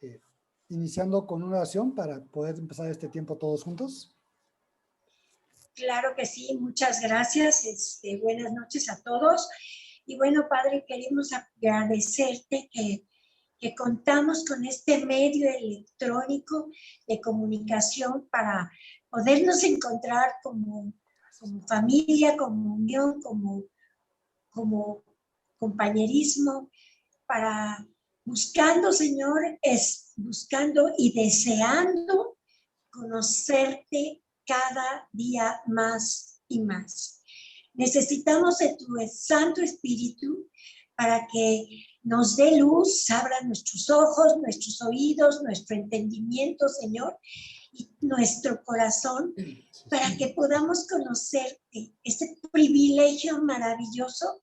eh, iniciando con una oración para poder empezar este tiempo todos juntos. Claro que sí, muchas gracias. Buenas noches a todos. Y bueno, Padre, queremos agradecerte que contamos con este medio electrónico de comunicación para podernos encontrar como familia, como unión, como compañerismo, para buscando, Señor, buscando y deseando conocerte cada día más y más. Necesitamos de tu Santo Espíritu para que nos dé luz, abra nuestros ojos, nuestros oídos, nuestro entendimiento, Señor, y nuestro corazón, para que podamos conocerte, ese privilegio maravilloso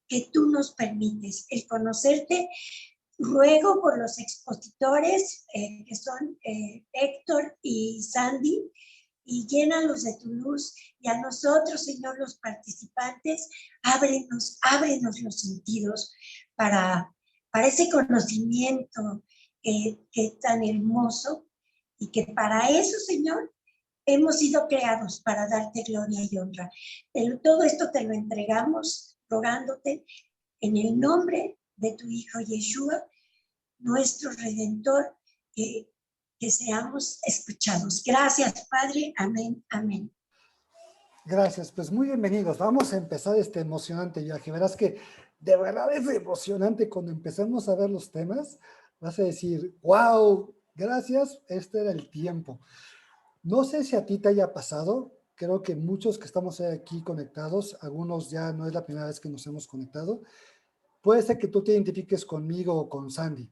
que tú nos permites, el conocerte. Ruego por los expositores, que son Héctor y Sandy, y llénalos de tu luz, y a nosotros, Señor, los participantes, ábrenos los sentidos para ese conocimiento que es tan hermoso, y que para eso, Señor, hemos sido creados para darte gloria y honra. Todo esto te lo entregamos, rogándote en el nombre de tu Hijo Yeshua, nuestro Redentor, que seamos escuchados. Gracias, Padre. Amén, amén. Gracias, pues muy bienvenidos. Vamos a empezar este emocionante viaje. Verás que de verdad es emocionante cuando empezamos a ver los temas. Vas a decir, wow, gracias, este era el tiempo. No sé si a ti te haya pasado, creo que muchos que estamos aquí conectados, algunos ya no es la primera vez que nos hemos conectado, puede ser que tú te identifiques conmigo o con Sandy.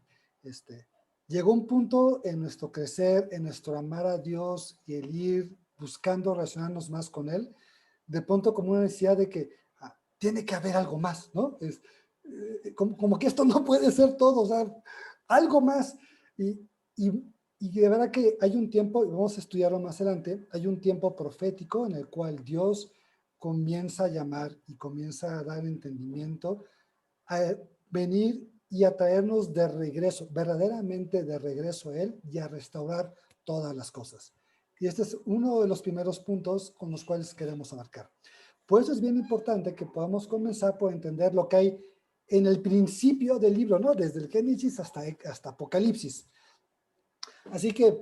Llegó un punto en nuestro crecer, en nuestro amar a Dios y el ir buscando relacionarnos más con Él, de pronto como una necesidad de que tiene que haber algo más, ¿no? Como que esto no puede ser todo, o sea, algo más. Y de verdad que hay un tiempo, y vamos a estudiarlo más adelante, hay un tiempo profético en el cual Dios comienza a llamar y comienza a dar entendimiento, a venir y a traernos de regreso, verdaderamente de regreso a Él y a restaurar todas las cosas. Y este es uno de los primeros puntos con los cuales queremos abarcar. Por eso es bien importante que podamos comenzar por entender lo que hay en el principio del libro, ¿no? Desde el Génesis hasta Apocalipsis. Así que,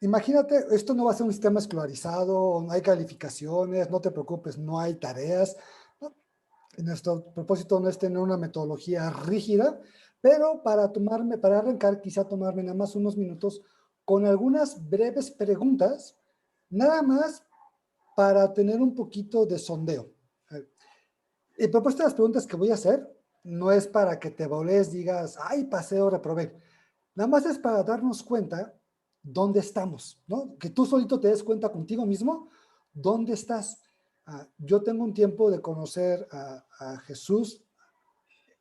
imagínate, esto no va a ser un sistema escolarizado, no hay calificaciones, no te preocupes, no hay tareas. ¿No? Nuestro propósito no es tener una metodología rígida, pero para arrancar, quizá tomarme nada más unos minutos con algunas breves preguntas, nada más para tener un poquito de sondeo. El propósito de las preguntas que voy a hacer no es para que te volés, digas, ay, pasé o reprobé. Nada más es para darnos cuenta dónde estamos, ¿no? Que tú solito te des cuenta contigo mismo dónde estás. Yo tengo un tiempo de conocer a Jesús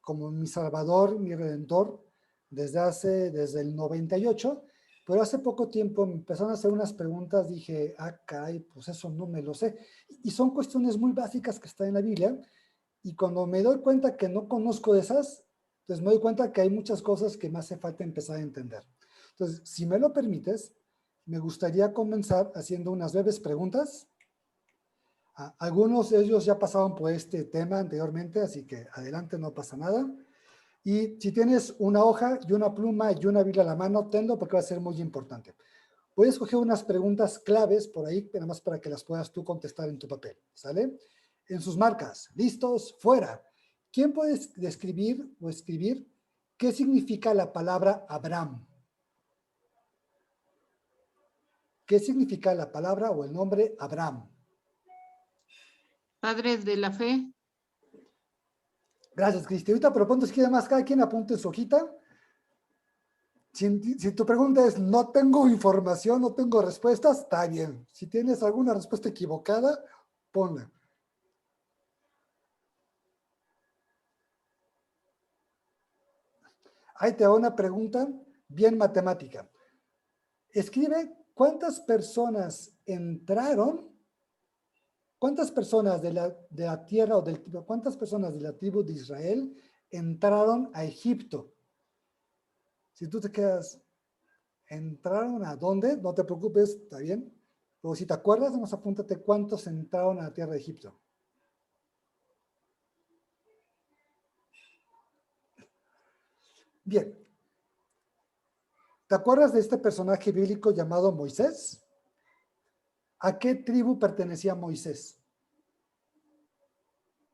como mi Salvador, mi Redentor, desde el 98, pero hace poco tiempo me empezaron a hacer unas preguntas, dije, caray, pues eso no me lo sé. Y son cuestiones muy básicas que están en la Biblia, y cuando me doy cuenta que no conozco esas, pues me doy cuenta que hay muchas cosas que me hace falta empezar a entender. Entonces, si me lo permites, me gustaría comenzar haciendo unas breves preguntas. Algunos de ellos ya pasaron por este tema anteriormente, así que adelante, no pasa nada. Y si tienes una hoja y una pluma y una Biblia a la mano, tenlo porque va a ser muy importante. Voy a escoger unas preguntas claves por ahí, nada más para que las puedas tú contestar en tu papel, ¿sale? En sus marcas, listos, fuera. ¿Quién puede describir o escribir qué significa la palabra Abraham? ¿Qué significa la palabra o el nombre Abraham? Padres de la fe. Gracias, Cristi. Ahorita propongo si quiere más, cada quien apunte en su hojita. Si tu pregunta es no tengo información, no tengo respuestas, está bien. Si tienes alguna respuesta equivocada, ponla. Ahí te hago una pregunta bien matemática. Escribe cuántas personas entraron, cuántas personas de la tierra o cuántas personas de la tribu de Israel entraron a Egipto. Si tú te quedas, ¿entraron a dónde? No te preocupes, está bien. Pero si te acuerdas, vamos a apúntate cuántos entraron a la tierra de Egipto. Bien. ¿Te acuerdas de este personaje bíblico llamado Moisés? ¿A qué tribu pertenecía Moisés?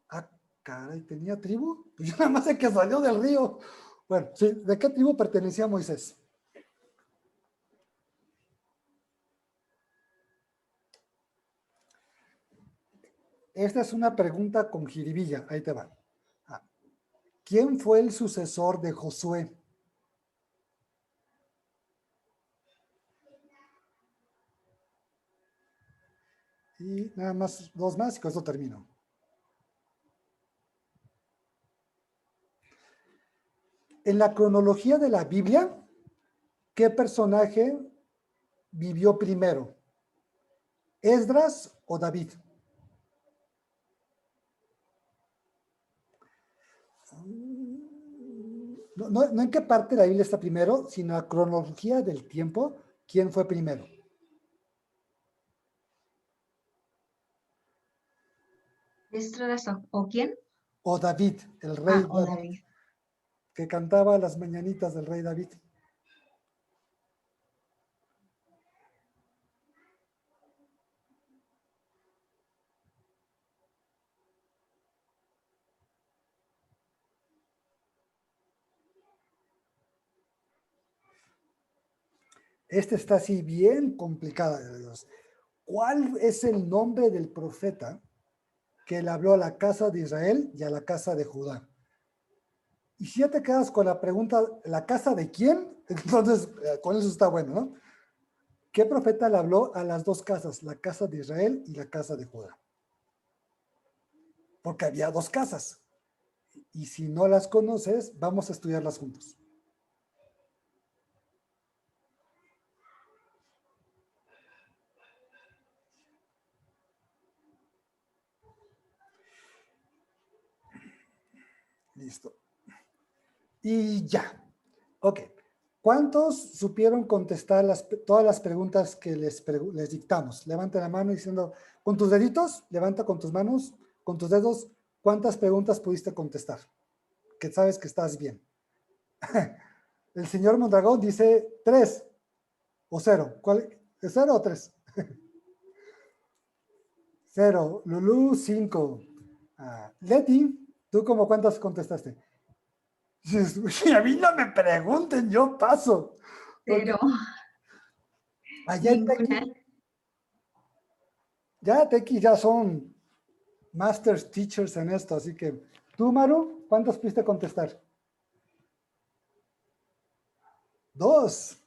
Ah, caray, ¿tenía tribu? Pues yo nada más sé que salió del río. Bueno, sí, ¿de qué tribu pertenecía Moisés? Esta es una pregunta con jiribilla, ahí te va. Ah, ¿quién fue el sucesor de Josué? Y nada más, dos más y con esto termino. En la cronología de la Biblia, ¿qué personaje vivió primero? ¿Esdras o David? No en qué parte de la Biblia está primero, sino la cronología del tiempo, ¿quién fue primero? ¿Esdras o quién? O David, el rey O David, David. que cantaba las mañanitas del rey David. Esta está así bien complicada, de Dios. ¿Cuál es el nombre del profeta que le habló a la casa de Israel y a la casa de Judá? Y si ya te quedas con la pregunta, ¿la casa de quién? Entonces, con eso está bueno, ¿no? ¿Qué profeta le habló a las dos casas, la casa de Israel y la casa de Judá? Porque había dos casas. Y si no las conoces, vamos a estudiarlas juntos. Listo. Y ya. Ok. ¿Cuántos supieron contestar todas las preguntas que les dictamos? Levanta la mano diciendo, con tus deditos, levanta con tus manos, con tus dedos, ¿cuántas preguntas pudiste contestar? Que sabes que estás bien. El señor Mondragón dice 3 o 0. ¿Cuál? ¿Es 0 o 3? 0. Lulú, 5. Leti, ¿tú como cuántas contestaste? A mí no me pregunten, yo paso. Okay. Pero Allá en ninguna. Tequi, ya Tequi ya son masters teachers en esto, así que tú, Maru, ¿cuántas pudiste contestar? 2.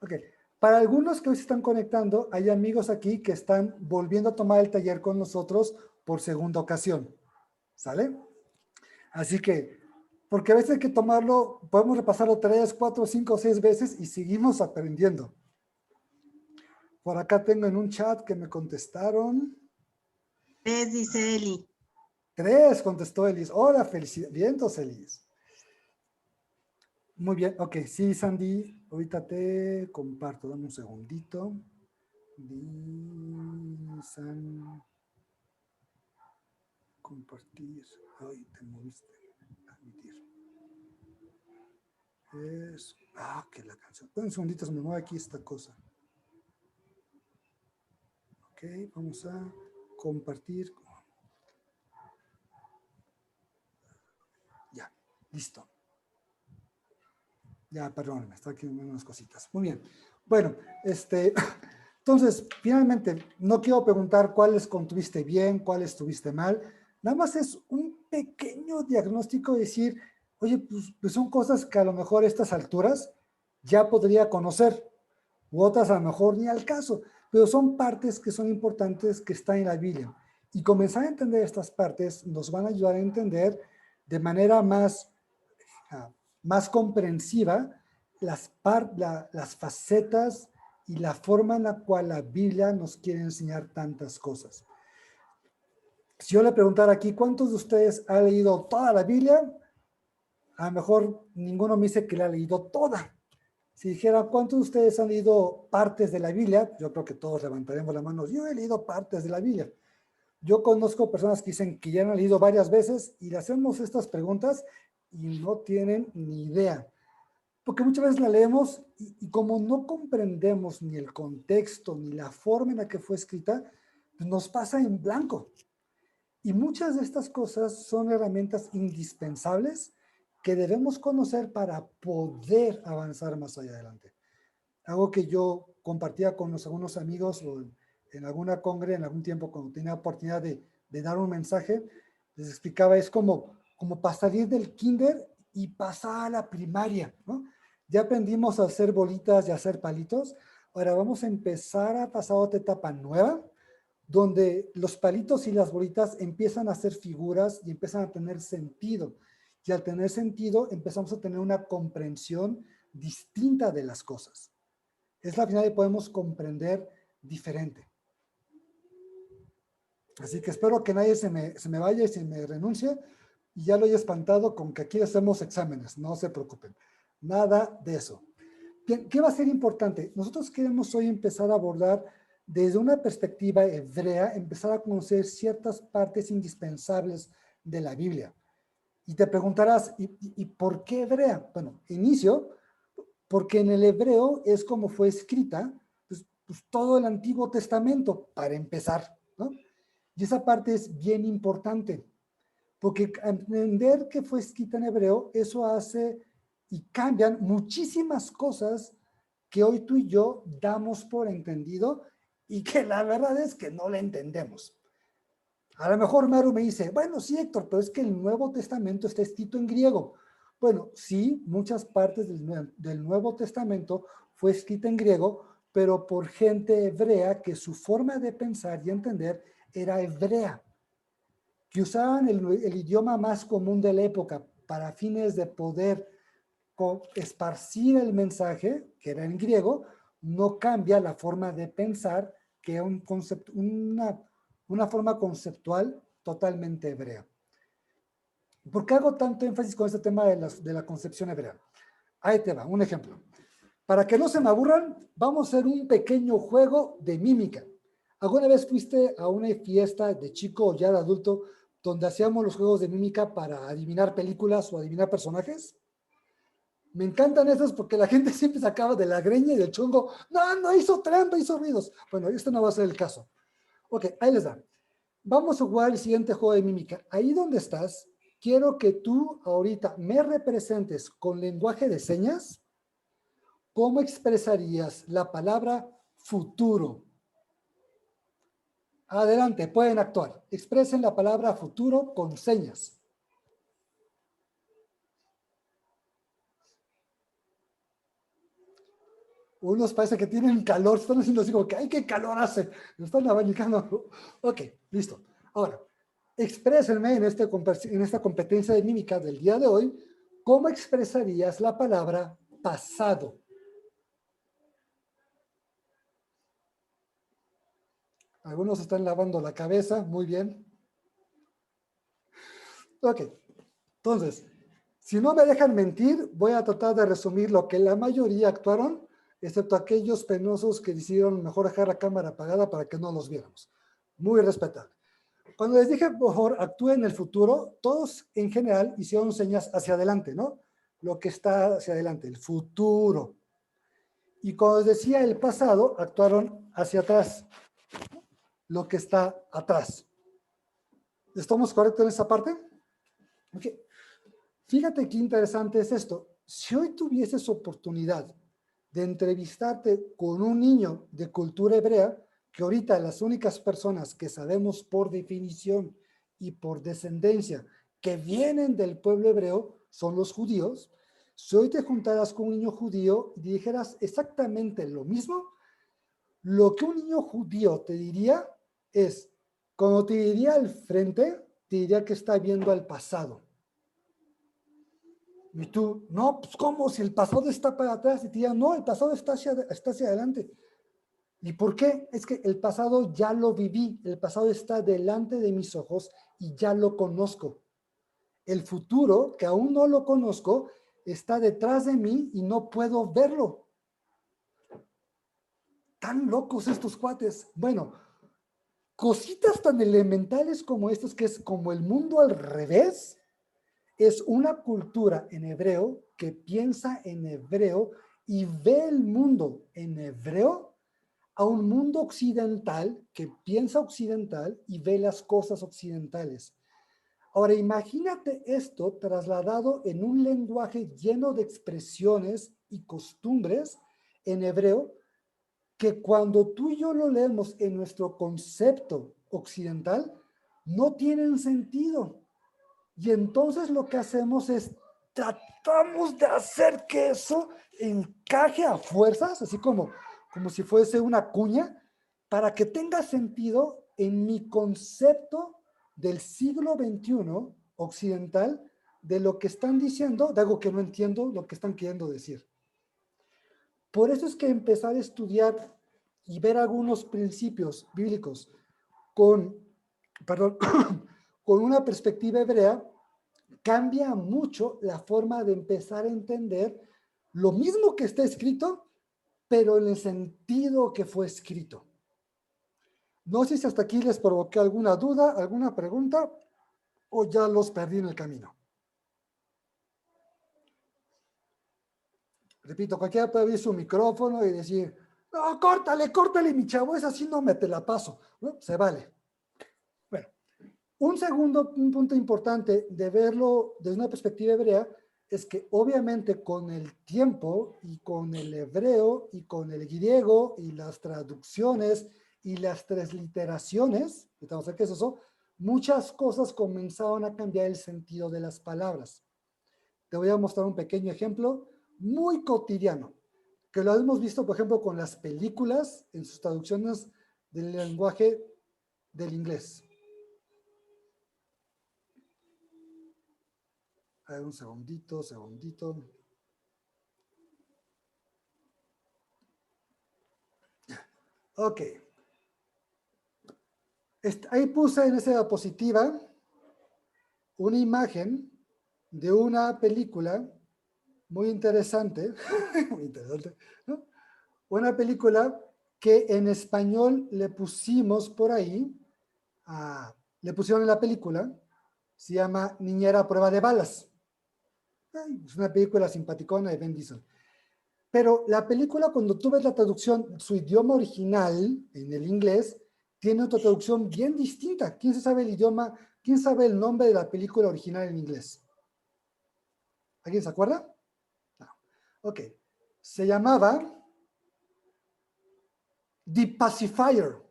Ok. Para algunos que hoy se están conectando, hay amigos aquí que están volviendo a tomar el taller con nosotros por segunda ocasión. ¿Sale? Así que, porque a veces hay que tomarlo, podemos repasarlo 3, 4, 5, 6 veces y seguimos aprendiendo. Por acá tengo en un chat que me contestaron. 3, dice Eli. 3, contestó Elis. Hola, felicidades. Vientos, Elis. Muy bien, ok, sí, Sandy, ahorita te comparto, dame un segundito. San, compartir. Ay, te moviste. Admitir. Que la canción. Un segundito, se me mueve aquí esta cosa. Ok, vamos a compartir. Ya, listo. Ya, perdónenme, está aquí unas cositas. Muy bien. Bueno, entonces, finalmente, no quiero preguntar cuáles contuviste bien, cuáles estuviste mal. Nada más es un pequeño diagnóstico de decir, oye, pues son cosas que a lo mejor a estas alturas ya podría conocer, u otras a lo mejor ni al caso, pero son partes que son importantes que están en la Biblia. Y comenzar a entender estas partes nos van a ayudar a entender de manera más comprensiva las facetas y la forma en la cual la Biblia nos quiere enseñar tantas cosas. Si yo le preguntara aquí, ¿cuántos de ustedes han leído toda la Biblia? A lo mejor ninguno me dice que la ha leído toda, Si dijera, ¿cuántos de ustedes han leído partes de la Biblia? Yo creo que todos levantaremos la mano. Yo he leído partes de la Biblia. Yo conozco personas que dicen que ya han leído varias veces y le hacemos estas preguntas y no tienen ni idea. Porque muchas veces la leemos y como no comprendemos ni el contexto ni la forma en la que fue escrita, pues nos pasa en blanco. Y muchas de estas cosas son herramientas indispensables que debemos conocer para poder avanzar más allá adelante. Algo que yo compartía con algunos amigos o en alguna congre, en algún tiempo, cuando tenía oportunidad de dar un mensaje, les explicaba, es como para salir del kinder y pasar a la primaria, ¿no? Ya aprendimos a hacer bolitas y a hacer palitos, ahora vamos a empezar a pasar a otra etapa nueva, donde los palitos y las bolitas empiezan a ser figuras y empiezan a tener sentido. Y al tener sentido, empezamos a tener una comprensión distinta de las cosas. Es la final que podemos comprender diferente. Así que espero que nadie se me vaya y se me renuncie y ya lo haya espantado con que aquí hacemos exámenes, no se preocupen. Nada de eso. Bien, ¿qué va a ser importante? Nosotros queremos hoy empezar a abordar desde una perspectiva hebrea, empezar a conocer ciertas partes indispensables de la Biblia. Y te preguntarás, ¿y por qué hebrea? Bueno, inicio, porque en el hebreo es como fue escrita pues todo el Antiguo Testamento, para empezar, ¿no? Y esa parte es bien importante, porque entender que fue escrita en hebreo, eso hace y cambian muchísimas cosas que hoy tú y yo damos por entendido y que la verdad es que no le entendemos. A lo mejor Maru me dice, bueno, sí, Héctor, pero es que el Nuevo Testamento está escrito en griego. Bueno, sí, muchas partes del Nuevo Testamento fue escrita en griego, pero por gente hebrea que su forma de pensar y entender era hebrea, que usaban el idioma más común de la época para fines de poder esparcir el mensaje, que era en griego, no cambia la forma de pensar, que es un concepto, una forma conceptual totalmente hebrea. ¿Por qué hago tanto énfasis con este tema de la concepción hebrea? Ahí te va, un ejemplo. Para que no se me aburran, vamos a hacer un pequeño juego de mímica. ¿Alguna vez fuiste a una fiesta de chico o ya de adulto donde hacíamos los juegos de mímica para adivinar películas o adivinar personajes? Me encantan esos porque la gente siempre se acaba de la greña y del chongo. No hizo trampa, hizo ruidos. Bueno, este no va a ser el caso. Ok, ahí les da. Vamos a jugar el siguiente juego de mímica. Ahí donde estás, quiero que tú ahorita me representes con lenguaje de señas cómo expresarías la palabra futuro. Adelante, pueden actuar. Expresen la palabra futuro con señas. Unos parece que tienen calor, están haciendo así como que, ¡ay, qué calor hace! Están abanicando. Ok, listo. Ahora, exprésenme en esta competencia de mímica del día de hoy, ¿cómo expresarías la palabra pasado? Algunos están lavando la cabeza, muy bien. Ok, entonces, si no me dejan mentir, voy a tratar de resumir lo que la mayoría actuaron, excepto aquellos penosos que decidieron mejor dejar la cámara apagada para que no los viéramos. Muy respetable. Cuando les dije, por favor, actúen en el futuro, todos en general hicieron señas hacia adelante, ¿no? Lo que está hacia adelante, el futuro. Y cuando les decía el pasado, actuaron hacia atrás, lo que está atrás. ¿Estamos correctos en esa parte? Ok. Fíjate qué interesante es esto. Si hoy tuvieses oportunidad de entrevistarte con un niño de cultura hebrea, que ahorita las únicas personas que sabemos por definición y por descendencia que vienen del pueblo hebreo son los judíos, si hoy te juntaras con un niño judío y dijeras exactamente lo mismo, lo que un niño judío te diría es, cuando te diría al frente, te diría que está viendo al pasado. Y tú, no, pues ¿cómo? Si el pasado está para atrás. Y te diría, no, el pasado está hacia adelante. ¿Y por qué? Es que el pasado ya lo viví, el pasado está delante de mis ojos y ya lo conozco. El futuro, que aún no lo conozco, está detrás de mí y no puedo verlo. tan locos estos cuates. Bueno, cositas tan elementales como estas, que es como el mundo al revés, es una cultura en hebreo que piensa en hebreo y ve el mundo en hebreo, a un mundo occidental que piensa occidental y ve las cosas occidentales. Ahora, imagínate esto trasladado en un lenguaje lleno de expresiones y costumbres en hebreo, que cuando tú y yo lo leemos en nuestro concepto occidental, no tienen sentido. Y entonces lo que hacemos es tratamos de hacer que eso encaje a fuerzas, así como si fuese una cuña, para que tenga sentido en mi concepto del siglo XXI occidental, de lo que están diciendo, de algo que no entiendo lo que están queriendo decir. Por eso es que empezar a estudiar y ver algunos principios bíblicos con, perdón, con una perspectiva hebrea, cambia mucho la forma de empezar a entender lo mismo que está escrito, pero en el sentido que fue escrito. No sé si hasta aquí les provoqué alguna duda, alguna pregunta, o ya los perdí en el camino. Repito, cualquiera puede abrir su micrófono y decir, no, córtale, mi chavo, es así, no me te la paso. ¿No? Se vale. Bueno, un punto importante de verlo desde una perspectiva hebrea es que obviamente con el tiempo y con el hebreo y con el griego y las traducciones y las transliteraciones, vamos a ver qué es eso, muchas cosas comenzaron a cambiar el sentido de las palabras. Te voy a mostrar un pequeño ejemplo muy cotidiano, que lo hemos visto, por ejemplo, con las películas en sus traducciones del lenguaje del inglés. A ver, un segundito. Ok. Ahí puse en esa diapositiva una imagen de una película muy interesante, muy interesante, ¿no? Una película que en español le pusimos por ahí, le pusieron en la película, se llama Niñera a prueba de balas. Es una película simpaticona de Vin Diesel. Pero la película, cuando tú ves la traducción, su idioma original, en el inglés, tiene otra traducción bien distinta. ¿Quién se sabe el idioma? ¿Quién sabe el nombre de la película original en inglés? ¿Alguien se acuerda? No. Ok. Se llamaba The Pacifier.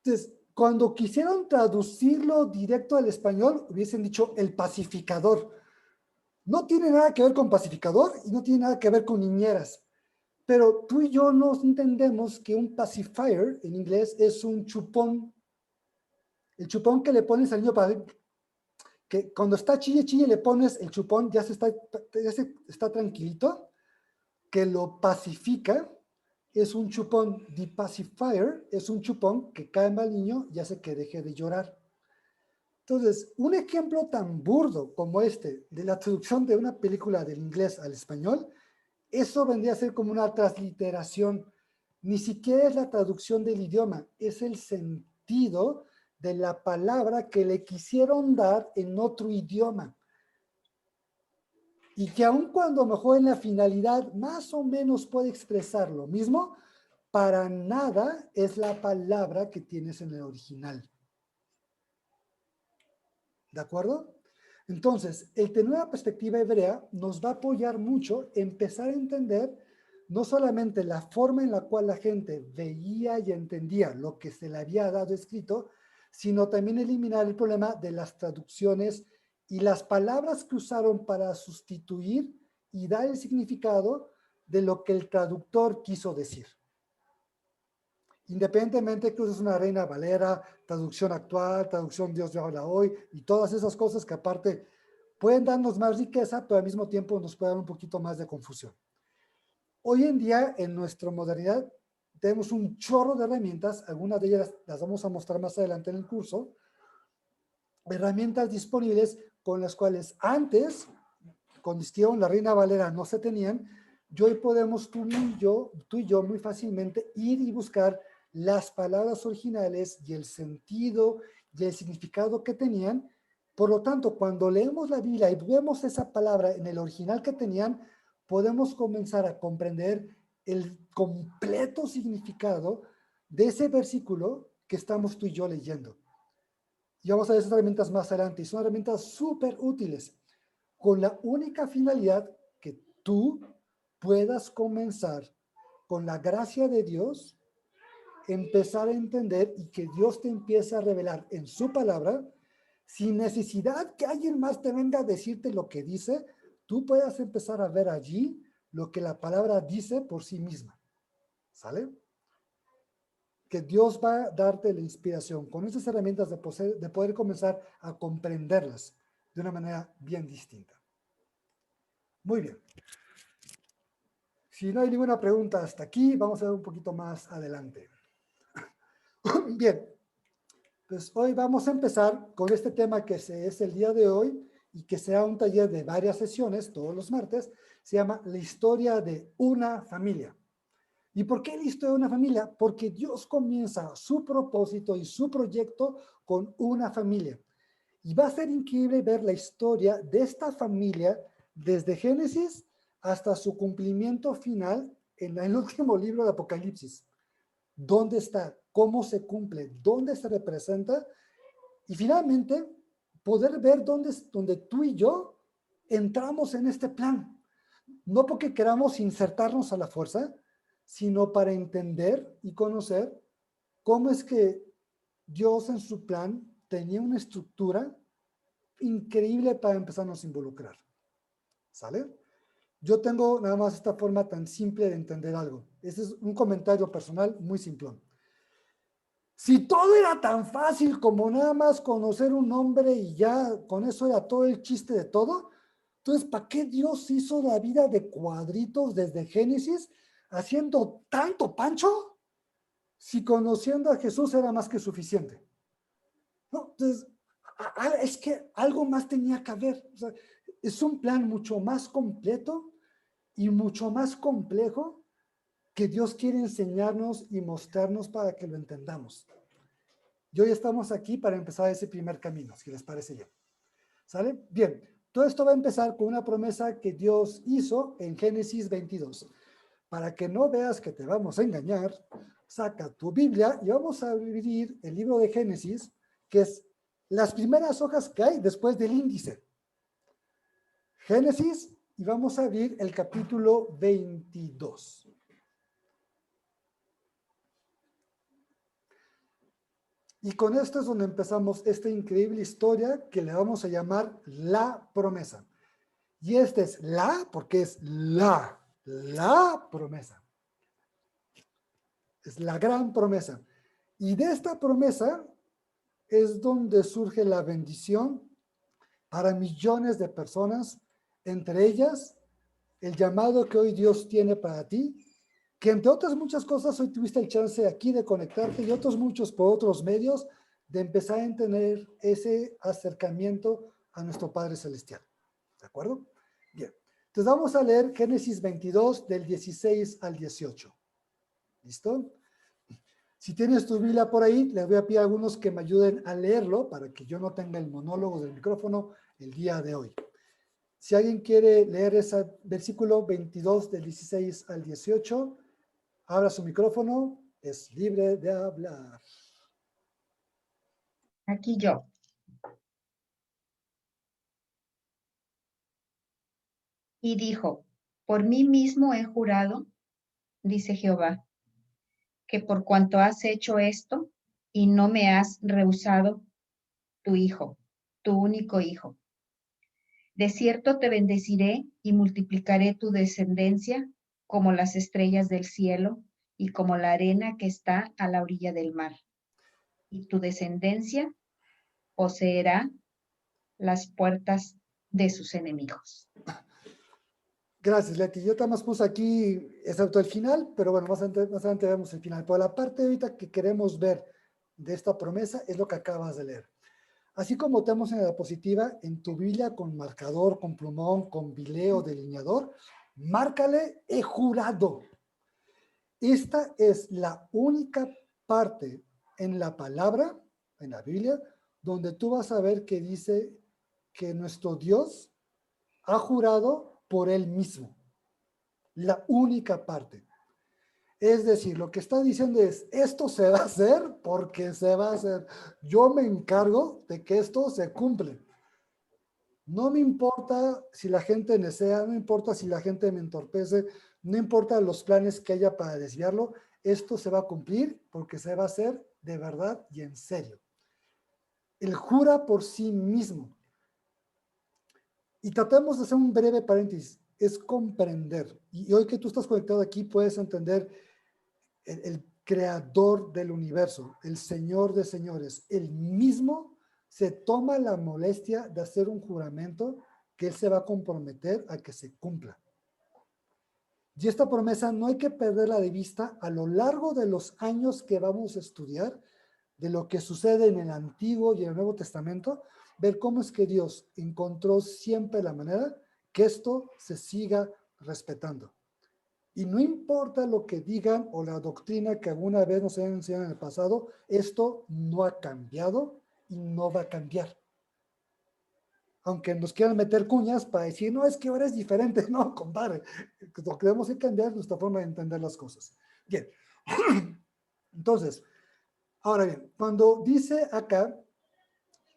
Entonces, cuando quisieron traducirlo directo al español, hubiesen dicho el pacificador. No tiene nada que ver con pacificador y no tiene nada que ver con niñeras. Pero tú y yo nos entendemos que un pacifier en inglés es un chupón. El chupón que le pones al niño para que cuando está chille, le pones el chupón, ya se está tranquilito, que lo pacifica, es un chupón. The pacifier es un chupón que calma al niño y hace que deje de llorar. Entonces, un ejemplo tan burdo como este de la traducción de una película del inglés al español, eso vendría a ser como una transliteración. Ni siquiera es la traducción del idioma, es el sentido de la palabra que le quisieron dar en otro idioma. Y que aun cuando mejor en la finalidad más o menos puede expresar lo mismo, para nada es la palabra que tienes en el original. ¿De acuerdo? Entonces, el tener una perspectiva hebrea nos va a apoyar mucho en empezar a entender no solamente la forma en la cual la gente veía y entendía lo que se le había dado escrito, sino también eliminar el problema de las traducciones y las palabras que usaron para sustituir y dar el significado de lo que el traductor quiso decir. Independientemente que uses una Reina Valera, traducción actual, traducción Dios de habla hoy, y todas esas cosas que aparte pueden darnos más riqueza, pero al mismo tiempo nos puede dar un poquito más de confusión. Hoy en día, en nuestra modernidad, tenemos un chorro de herramientas, algunas de ellas las vamos a mostrar más adelante en el curso, herramientas disponibles con las cuales antes, cuando existieron la Reina Valera, no se tenían, y hoy podemos tú y yo muy fácilmente ir y buscar las palabras originales y el sentido y el significado que tenían. Por lo tanto, cuando leemos la Biblia y vemos esa palabra en el original que tenían, podemos comenzar a comprender el completo significado de ese versículo que estamos tú y yo leyendo. Y vamos a ver esas herramientas más adelante. Y son herramientas súper útiles, con la única finalidad que tú puedas comenzar, con la gracia de Dios, empezar a entender y que Dios te empiece a revelar en su palabra, sin necesidad que alguien más te venga a decirte lo que dice, tú puedas empezar a ver allí lo que la palabra dice por sí misma. ¿Sale? Que Dios va a darte la inspiración con esas herramientas de poder comenzar a comprenderlas de una manera bien distinta. Muy bien. Si no hay ninguna pregunta hasta aquí, vamos a ver un poquito más adelante. Bien, pues hoy vamos a empezar con este tema que es el día de hoy y que será un taller de varias sesiones todos los martes. Se llama La historia de una familia. ¿Y por qué la historia de una familia? Porque Dios comienza su propósito y su proyecto con una familia. Y va a ser increíble ver la historia de esta familia desde Génesis hasta su cumplimiento final en el último libro de Apocalipsis. ¿Dónde está? ¿Cómo se cumple? ¿Dónde se representa? Y finalmente, poder ver dónde tú y yo entramos en este plan. No porque queramos insertarnos a la fuerza, sino para entender y conocer cómo es que Dios en su plan tenía una estructura increíble para empezarnos a involucrar. ¿Sale? Yo tengo nada más esta forma tan simple de entender algo. Este es un comentario personal muy simplón. Si todo era tan fácil como nada más conocer un nombre y ya con eso era todo el chiste de todo, entonces, ¿para qué Dios hizo la vida de cuadritos desde Génesis haciendo tanto pancho si conociendo a Jesús era más que suficiente? No, entonces, es que algo más tenía que haber. O sea, es un plan mucho más completo y mucho más complejo que Dios quiere enseñarnos y mostrarnos para que lo entendamos. Y hoy estamos aquí para empezar ese primer camino, si les parece bien. ¿Sale? Bien, todo esto va a empezar con una promesa que Dios hizo en Génesis 22. Para que no veas que te vamos a engañar, saca tu Biblia y vamos a abrir el libro de Génesis, que es las primeras hojas que hay después del índice. Génesis, y vamos a abrir el capítulo 22. Y con esto es donde empezamos esta increíble historia que le vamos a llamar La Promesa. Y esta es la, porque es la promesa. Es la gran promesa. Y de esta promesa es donde surge la bendición para millones de personas, entre ellas el llamado que hoy Dios tiene para ti, que entre otras muchas cosas hoy tuviste el chance aquí de conectarte y otros muchos por otros medios de empezar a tener ese acercamiento a nuestro Padre Celestial. ¿De acuerdo? Bien. Entonces vamos a leer Génesis 22 del 16 al 18. ¿Listo? Si tienes tu Biblia por ahí, les voy a pedir a algunos que me ayuden a leerlo para que yo no tenga el monólogo del micrófono el día de hoy. Si alguien quiere leer ese versículo 22 del 16 al 18, abra su micrófono, es libre de hablar. Aquí yo. Y dijo, por mí mismo he jurado, dice Jehová, que por cuanto has hecho esto y no me has rehusado tu hijo, tu único hijo, de cierto te bendeciré y multiplicaré tu descendencia como las estrellas del cielo y como la arena que está a la orilla del mar. Y tu descendencia poseerá las puertas de sus enemigos. Gracias, Leti. Yo también puse aquí, excepto el final, pero bueno, más adelante vemos el final. Pero la parte ahorita que queremos ver de esta promesa es lo que acabas de leer. Así como tenemos en la diapositiva, en tu Biblia con marcador, con plumón, con bileo, delineador, Márcale, he jurado. Esta es la única parte en la palabra, en la Biblia, donde tú vas a ver que dice que nuestro Dios ha jurado por él mismo. La única parte. Es decir, lo que está diciendo es, esto se va a hacer porque se va a hacer. Yo me encargo de que esto se cumple. No me importa si la gente nesea, no me importa si la gente me entorpece, no importa los planes que haya para desviarlo, esto se va a cumplir porque se va a hacer de verdad y en serio. Él jura por sí mismo. Y tratemos de hacer un breve paréntesis, es comprender. Y hoy que tú estás conectado aquí puedes entender el creador del universo, el Señor de señores, él mismo se toma la molestia de hacer un juramento que él se va a comprometer a que se cumpla. Y esta promesa no hay que perderla de vista a lo largo de los años que vamos a estudiar de lo que sucede en el Antiguo y en el Nuevo Testamento, ver cómo es que Dios encontró siempre la manera que esto se siga respetando. Y no importa lo que digan o la doctrina que alguna vez nos hayan enseñado en el pasado, esto no ha cambiado y no va a cambiar. Aunque nos quieran meter cuñas para decir, no, es que ahora es diferente. No, compadre, lo que debemos es cambiar nuestra forma de entender las cosas. Bien, entonces, ahora bien, cuando dice acá,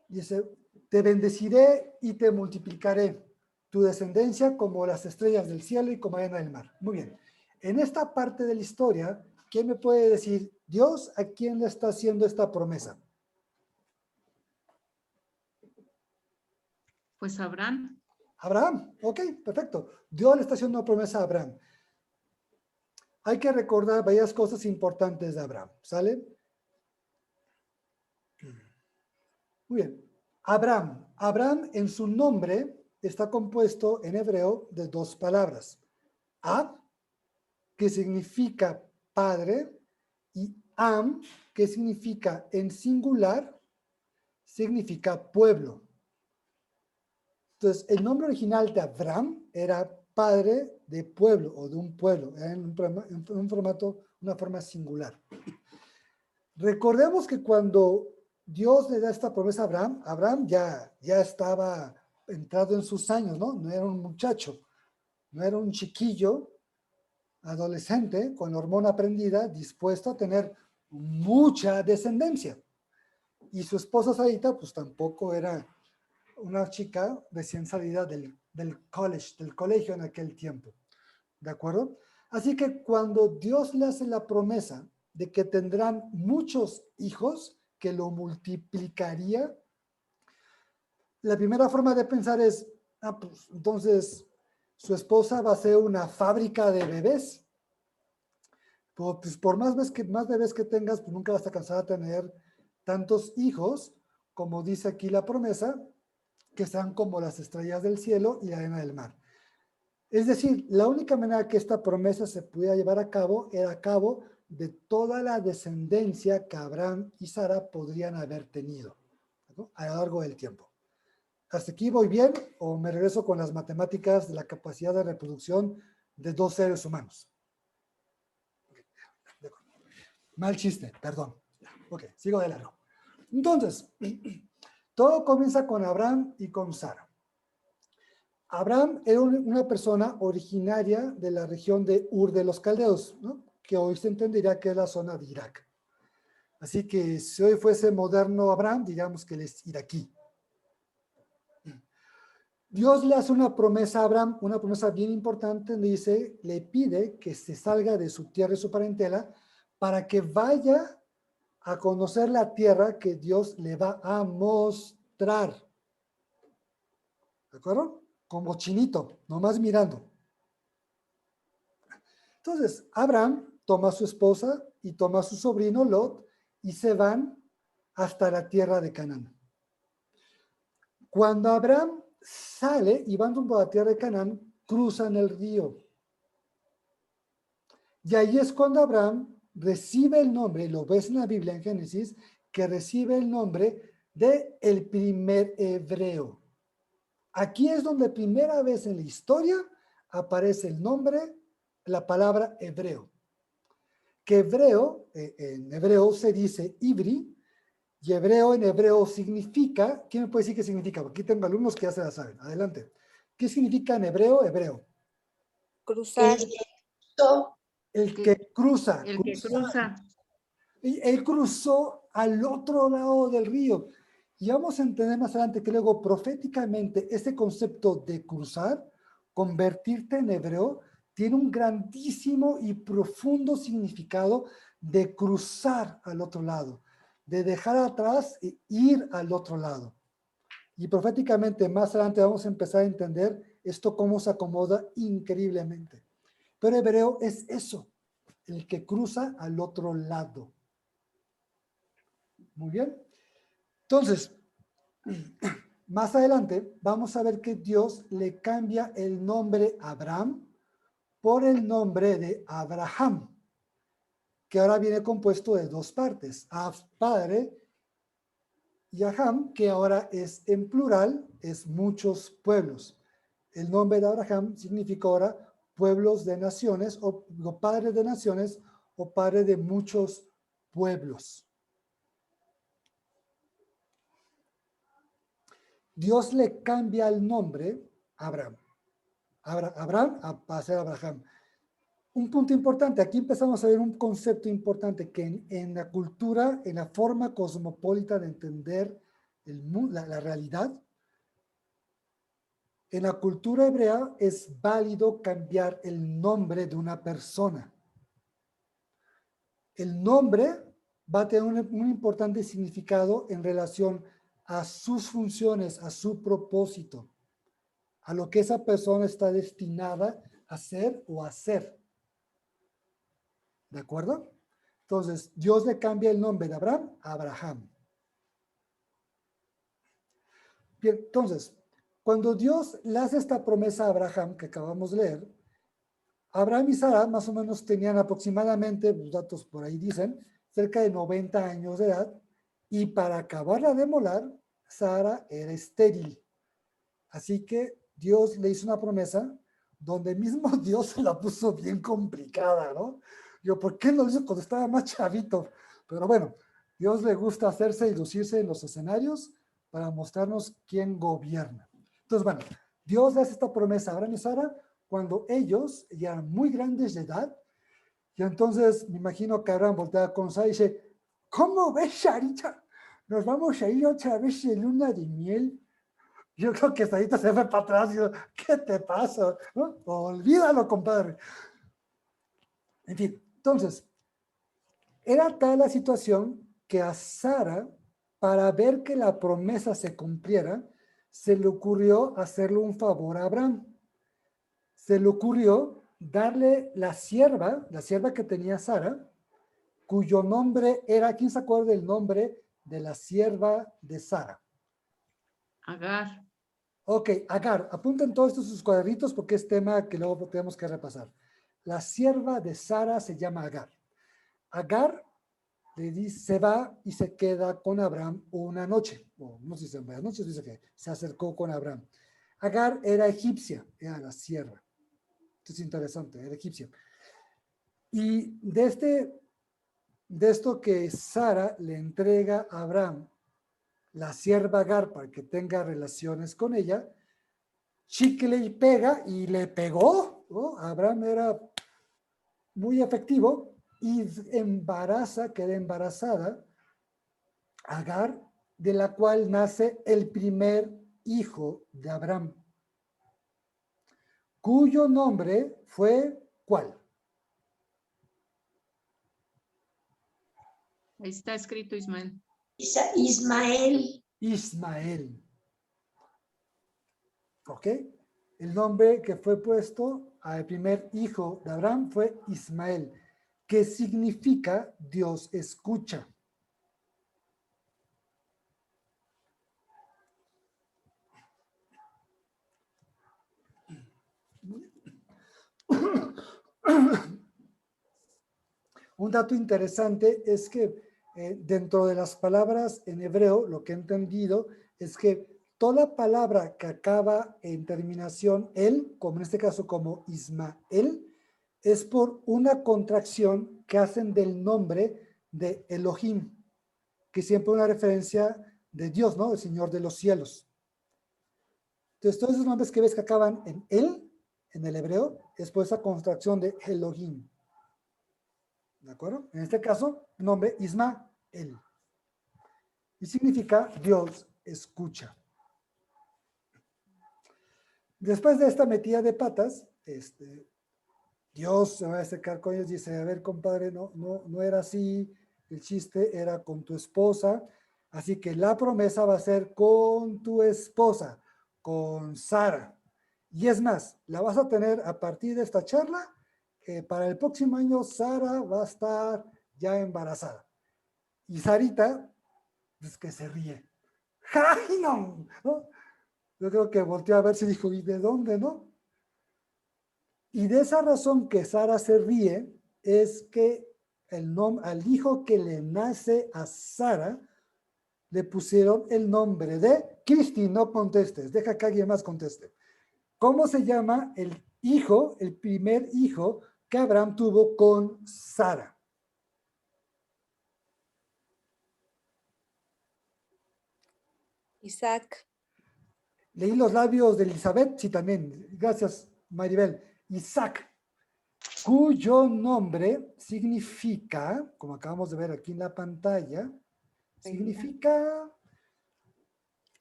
dice, te bendeciré y te multiplicaré tu descendencia como las estrellas del cielo y como arena del mar. Muy bien. En esta parte de la historia, ¿quién me puede decir, Dios a quién le está haciendo esta promesa? Pues Abraham. Abraham, ok, perfecto. Dios le está haciendo una promesa a Abraham. Hay que recordar varias cosas importantes de Abraham, ¿sale? Muy bien. Abraham en su nombre está compuesto en hebreo de dos palabras. Ab, que significa padre, y Am, que significa en singular, significa pueblo. Entonces, el nombre original de Abraham era padre de pueblo o de un pueblo, era en un formato, una forma singular. Recordemos que cuando Dios le da esta promesa a Abraham, Abraham ya estaba entrado en sus años, ¿no? No era un muchacho, no era un chiquillo, adolescente, con la hormona prendida, dispuesto a tener mucha descendencia. Y su esposa Sarita, pues tampoco era una chica recién salida del colegio en aquel tiempo. ¿De acuerdo? Así que cuando Dios le hace la promesa de que tendrán muchos hijos, que lo multiplicaría, la primera forma de pensar es, pues entonces su esposa va a ser una fábrica de bebés. Pues por más bebés que tengas, pues nunca vas a cansar de tener tantos hijos, como dice aquí la promesa, que sean como las estrellas del cielo y la arena del mar. Es decir, la única manera que esta promesa se pudiera llevar a cabo era a cabo de toda la descendencia que Abraham y Sara podrían haber tenido, ¿no? A lo largo del tiempo. ¿Hasta aquí voy bien o me regreso con las matemáticas de la capacidad de reproducción de dos seres humanos? Mal chiste, perdón. Ok, sigo de largo. Entonces, todo comienza con Abraham y con Sara. Abraham era una persona originaria de la región de Ur de los Caldeos, ¿no? Que hoy se entendería que es la zona de Irak. Así que si hoy fuese moderno Abraham, diríamos que él es iraquí. Dios le hace una promesa a Abraham, una promesa bien importante, le pide que se salga de su tierra y su parentela para que vaya a conocer la tierra que Dios le va a mostrar. ¿De acuerdo? Como chinito, nomás mirando. Entonces, Abraham toma a su esposa y toma a su sobrino Lot y se van hasta la tierra de Canaán. Cuando Abraham sale y van rumbo a la tierra de Canaán, cruzan el río. Y ahí es cuando Abraham recibe el nombre, lo ves en la Biblia en Génesis, que recibe el nombre de el primer hebreo. Aquí es donde primera vez en la historia aparece el nombre, la palabra hebreo. Que hebreo, en hebreo se dice ibri, y hebreo en hebreo significa, ¿quién me puede decir qué significa? Porque aquí tengo alumnos que ya se la saben. Adelante. ¿Qué significa en hebreo, hebreo? Cruzar. El que cruza. El que cruza. Y él cruzó al otro lado del río. Y vamos a entender más adelante que luego proféticamente este concepto de cruzar, convertirte en hebreo, tiene un grandísimo y profundo significado de cruzar al otro lado, de dejar atrás e ir al otro lado. Y proféticamente más adelante vamos a empezar a entender esto cómo se acomoda increíblemente. Pero hebreo es eso, el que cruza al otro lado. Muy bien. Entonces, más adelante vamos a ver que Dios le cambia el nombre Abraham por el nombre de Abraham, que ahora viene compuesto de dos partes, Ab, padre, y Aham, que ahora es en plural, es muchos pueblos. El nombre de Abraham significa ahora pueblos de naciones, o padre de naciones, o padre de muchos pueblos. Dios le cambia el nombre a Abraham. Abraham a ser Abraham. Un punto importante, aquí empezamos a ver un concepto importante que en la cultura, en la forma cosmopolita de entender la realidad, en la cultura hebrea es válido cambiar el nombre de una persona. El nombre va a tener un importante significado en relación a sus funciones, a su propósito, a lo que esa persona está destinada a ser o a hacer. ¿De acuerdo? Entonces, Dios le cambia el nombre de Abraham a Abraham. Bien, entonces, cuando Dios le hace esta promesa a Abraham que acabamos de leer, Abraham y Sara más o menos tenían aproximadamente, los datos por ahí dicen, cerca de 90 años de edad, y para acabarla de molar, Sara era estéril. Así que Dios le hizo una promesa donde mismo Dios se la puso bien complicada, ¿no? Yo, ¿por qué no lo hizo cuando estaba más chavito? Pero bueno, Dios le gusta hacerse y lucirse en los escenarios para mostrarnos quién gobierna. Entonces, bueno, Dios le hace esta promesa a Abraham y Sara cuando ellos ya eran muy grandes de edad. Y entonces me imagino que Abraham voltea con Sara y dice, ¿cómo ves, Sarita? Nos vamos a ir otra vez de luna de miel. Yo creo que Sarita se fue para atrás y dijo, ¿qué te pasa? ¿No? Olvídalo, compadre. En fin, entonces, era tal la situación que a Sara, para ver que la promesa se cumpliera, se le ocurrió hacerle un favor a Abraham. Se le ocurrió darle la sierva que tenía Sara, cuyo nombre era, ¿quién se acuerda del nombre de la sierva de Sara? Agar. Ok, Agar, apunten todos estos sus cuadritos porque es tema que luego tenemos que repasar. La sierva de Sara se llama Agar. Agar le dice, se va y se queda con Abraham una noche, o no sé si en varias noches, dice que se acercó con Abraham. Agar era egipcia, era la sierva. Esto es interesante, era egipcia. Y de esto que Sara le entrega a Abraham, la sierva Agar, para que tenga relaciones con ella, chicle y pega, y le pegó, ¿no? Abraham era muy efectivo, y queda embarazada, Agar, de la cual nace el primer hijo de Abraham, cuyo nombre fue, ¿cuál? Ahí está escrito Ismael. Ismael. Ismael. ¿Ok? El nombre que fue puesto al primer hijo de Abraham fue Ismael, que significa Dios escucha. Un dato interesante es que dentro de las palabras en hebreo, lo que he entendido es que toda palabra que acaba en terminación el, como en este caso como Ismael, es por una contracción que hacen del nombre de Elohim, que siempre es una referencia de Dios, ¿no? El Señor de los cielos. Entonces, todos esos nombres que ves que acaban en él, en el hebreo, es por esa contracción de Elohim. ¿De acuerdo? En este caso, el nombre Ismael. Y significa Dios escucha. Después de esta metida de patas, Dios se va a acercar con ellos y dice, a ver, compadre, no era así, el chiste era con tu esposa, así que la promesa va a ser con tu esposa, con Sara. Y es más, la vas a tener a partir de esta charla, para el próximo año Sara va a estar ya embarazada. Y Sarita, es que se ríe. ¡Ay, no! ¿No? Yo creo que volteó a ver si dijo, ¿y de dónde, no? Y de esa razón que Sara se ríe es que al hijo que le nace a Sara le pusieron el nombre de Cristi. No contestes, deja que alguien más conteste. ¿Cómo se llama el hijo, el primer hijo que Abraham tuvo con Sara? Isaac. Leí los labios de Elizabeth, sí, también. Gracias, Maribel. Isaac, cuyo nombre significa, como acabamos de ver aquí en la pantalla, significa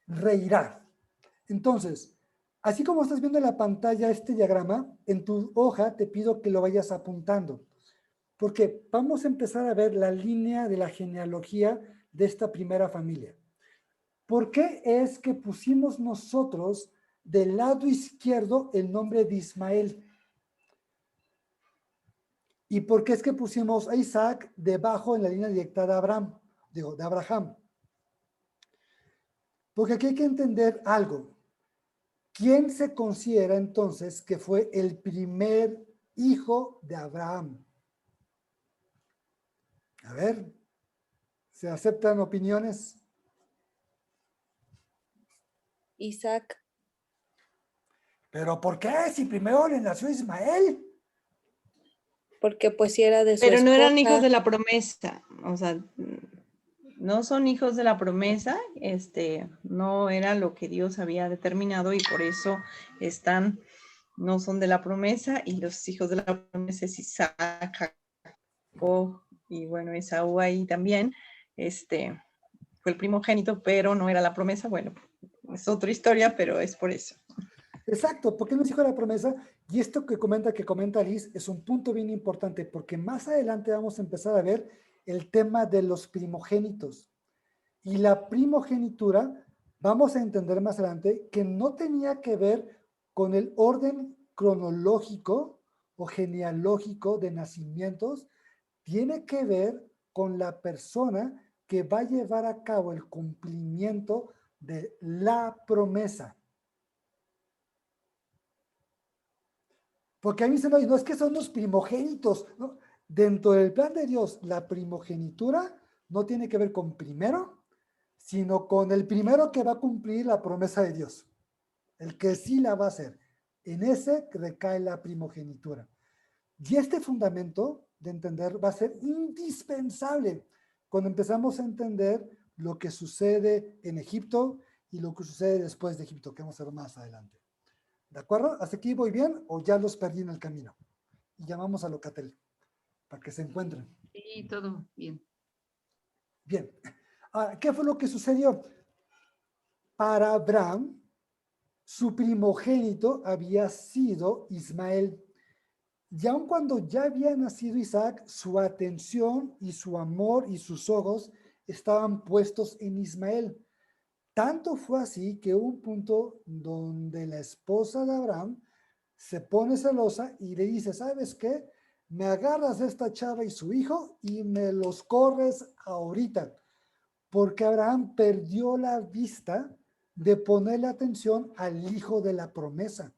reirá. Entonces, así como estás viendo en la pantalla este diagrama, en tu hoja te pido que lo vayas apuntando, porque vamos a empezar a ver la línea de la genealogía de esta primera familia. ¿Por qué es que pusimos nosotros del lado izquierdo el nombre de Ismael? ¿Y por qué es que pusimos a Isaac debajo en la línea directa de Abraham? Digo, de Abraham. Porque aquí hay que entender algo. ¿Quién se considera entonces que fue el primer hijo de Abraham? A ver, ¿se aceptan opiniones? Isaac. ¿Pero por qué? Si primero le nació Ismael. Porque pues sí era de su Pero no eran esposa. hijos de la promesa, o sea, no son hijos de la promesa, no era lo que Dios había determinado y por eso no son de la promesa y los hijos de la promesa es Isaac, Jacob y bueno, Esaú ahí también, fue el primogénito, pero no era la promesa, bueno, es otra historia, pero es por eso. Exacto, porque no es hijo de la promesa. Y esto que comenta Liz, es un punto bien importante, porque más adelante vamos a empezar a ver el tema de los primogénitos. Y la primogenitura, vamos a entender más adelante, que no tenía que ver con el orden cronológico o genealógico de nacimientos, tiene que ver con la persona que va a llevar a cabo el cumplimiento de la promesa. Porque a mí se me dice, no, es que son los primogénitos, ¿no? Dentro del plan de Dios, la primogenitura no tiene que ver con primero, sino con el primero que va a cumplir la promesa de Dios, el que sí la va a hacer. En ese recae la primogenitura. Y este fundamento de entender va a ser indispensable cuando empezamos a entender lo que sucede en Egipto y lo que sucede después de Egipto, que vamos a ver más adelante. ¿De acuerdo? ¿Hasta aquí voy bien o ya los perdí en el camino? Y llamamos a Locatel para que se encuentren. Sí, todo bien. Bien. ¿Qué fue lo que sucedió? Para Abraham, su primogénito había sido Ismael. Y aun cuando ya había nacido Isaac, su atención y su amor y sus ojos estaban puestos en Ismael. Tanto fue así que hubo un punto donde la esposa de Abraham se pone celosa y le dice, ¿sabes qué? Me agarras a esta chava y su hijo y me los corres ahorita. Porque Abraham perdió la vista de ponerle atención al hijo de la promesa.